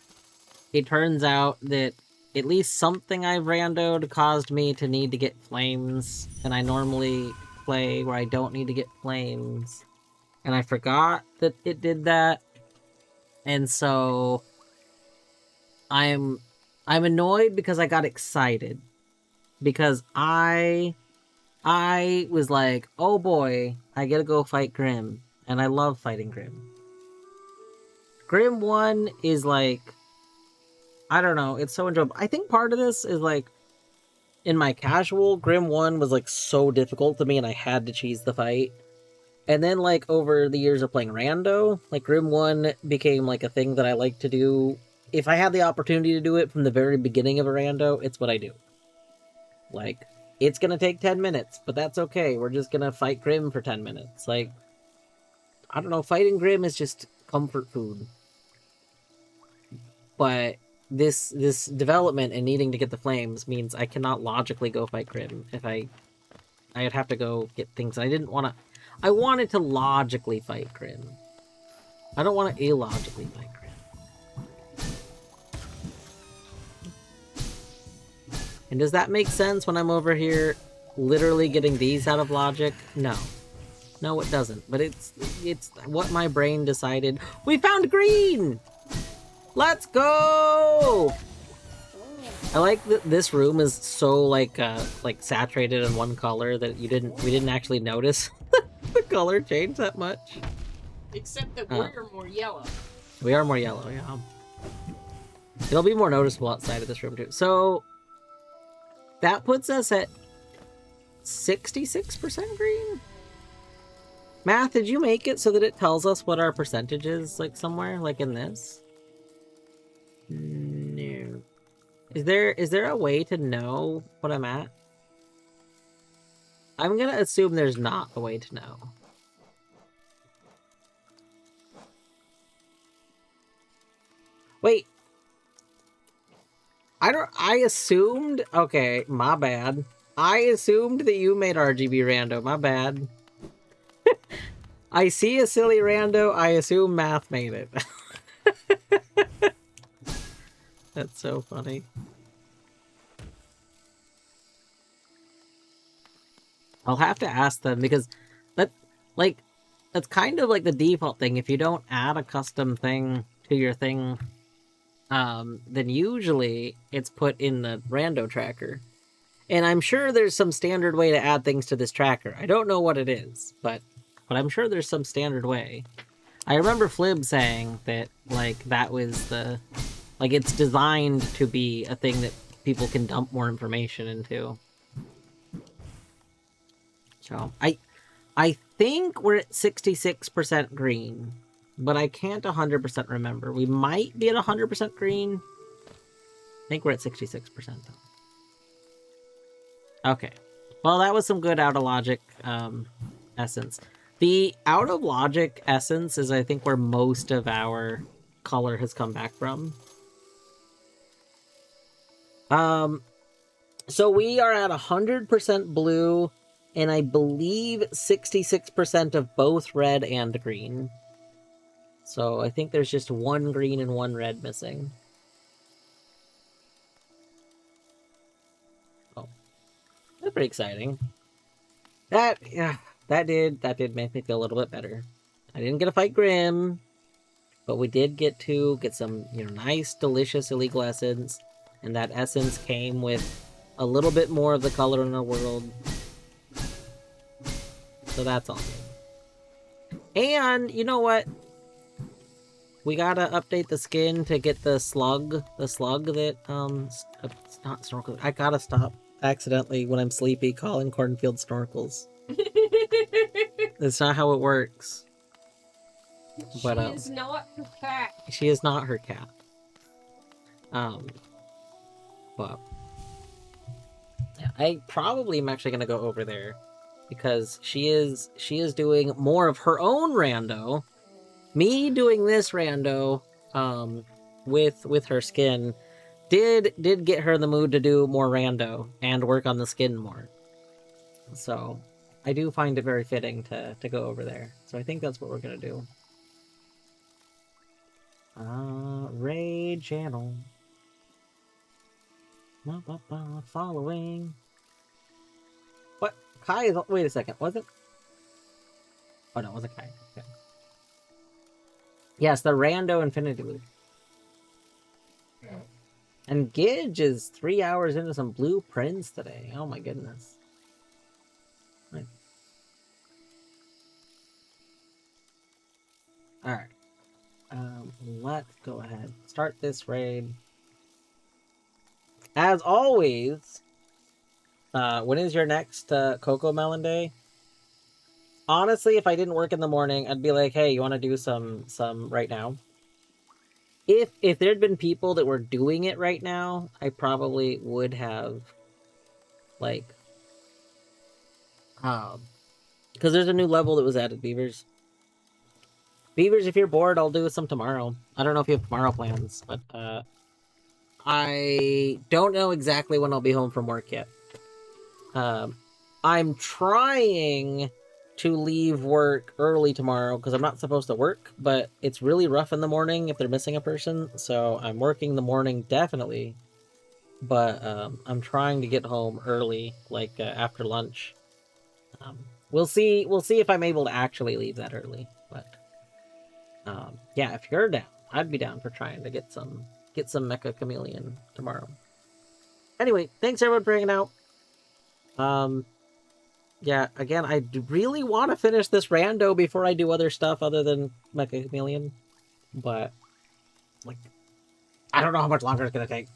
it turns out that at least something I've randoed caused me to need to get flames, and I normally play where I don't need to get flames. And I forgot that it did that. And so I'm annoyed because I got excited. Because I was like, oh boy, I gotta go fight Grim. And I love fighting Grim. Grim 1 is like, I don't know, it's so enjoyable. I think part of this is like, in my casual, Grim 1 was like so difficult to me and I had to cheese the fight. And then like over the years of playing Rando, like Grim 1 became like a thing that I like to do. If I had the opportunity to do it from the very beginning of a Rando, it's what I do. Like, it's gonna take 10 minutes, but that's okay. We're just gonna fight Grim for 10 minutes. Like, I don't know, fighting Grim is just comfort food. But this development and needing to get the flames means I cannot logically go fight Grim. If I'd have to go get things. I wanted to logically fight Grim. I don't want to illogically fight Grim. And does that make sense when I'm over here literally getting these out of logic? No. No, it doesn't. But it's what my brain decided. We found green! Let's go! I like that this room is so like saturated in one color that we didn't actually notice the color change that much. Except that we're more yellow. We are more yellow, yeah. It'll be more noticeable outside of this room too. So that puts us at 66% green. Math, did you make it so that it tells us what our percentage is, like somewhere, like in this? No. Is there a way to know what I'm at? I'm gonna assume there's not a way to know. Wait. I assumed, okay, my bad. I assumed that you made RGB Rando, my bad. I see a silly Rando, I assume Math made it. That's so funny. I'll have to ask them because that's kind of like the default thing. If you don't add a custom thing to your thing, then usually it's put in the rando tracker. And I'm sure there's some standard way to add things to this tracker. I don't know what it is, but I'm sure there's some standard way. I remember Flib saying that like that was the like it's designed to be a thing that people can dump more information into. So I think we're at 66% green, but I can't 100% remember. We might be at 100% green. I think we're at 66% though. Okay. Well, that was some good out of logic essence. The out of logic essence is I think where most of our color has come back from. So we are at 100% blue, and I believe 66% of both red and green. So I think there's just one green and one red missing. Oh, that's pretty exciting. That did make me feel a little bit better. I didn't get to fight Grim, but we did get to get some, nice, delicious illegal essence, and that essence came with a little bit more of the color in our world. So that's all good. And, you know what? We gotta update the skin to get the slug that, it's not snorkel. I gotta stop accidentally when I'm sleepy calling cornfield snorkels. That's not how it works. But, she is not her cat. She is not her cat. But yeah, I probably am actually gonna go over there because she is doing more of her own rando. Me doing this rando, with her skin, did get her in the mood to do more rando and work on the skin more. So I do find it very fitting to go over there. So I think that's what we're gonna do. Raid channel. Following. What? Kai is... Wait a second, was it? Oh no, it wasn't Kai. Okay. Yes, the Rando Infinity Loop. And Gidge is 3 hours into some blueprints today. Oh my goodness. Right. Alright. Let's go ahead. Start this raid. As always, when is your next Cocoa Melon Day? Honestly, if I didn't work in the morning, I'd be like, hey, you want to do some right now? If there'd been people that were doing it right now, I probably would have, like, because there's a new level that was added, Beavers. Beavers, if you're bored, I'll do some tomorrow. I don't know if you have tomorrow plans, but I don't know exactly when I'll be home from work yet. I'm trying to leave work early tomorrow because I'm not supposed to work, but it's really rough in the morning if they're missing a person, so I'm working the morning definitely, but I'm trying to get home early, like after lunch. We'll see if I'm able to actually leave that early, but yeah, if you're down, I'd be down for trying to get some Mecha Chameleon tomorrow. Anyway, thanks everyone for hanging out. Yeah, again, I really want to finish this rando before I do other stuff other than Mecha Chameleon, but, like, I don't know how much longer it's gonna take.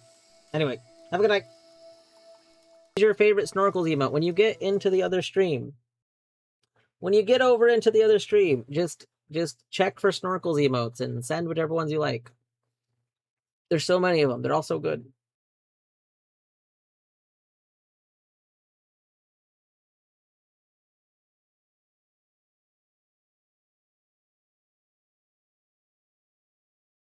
Anyway, have a good night. What is your favorite snorkels emote? When you get into the other stream, when you get over into the other stream, just check for snorkels emotes and send whichever ones you like. There's so many of them. They're all so good.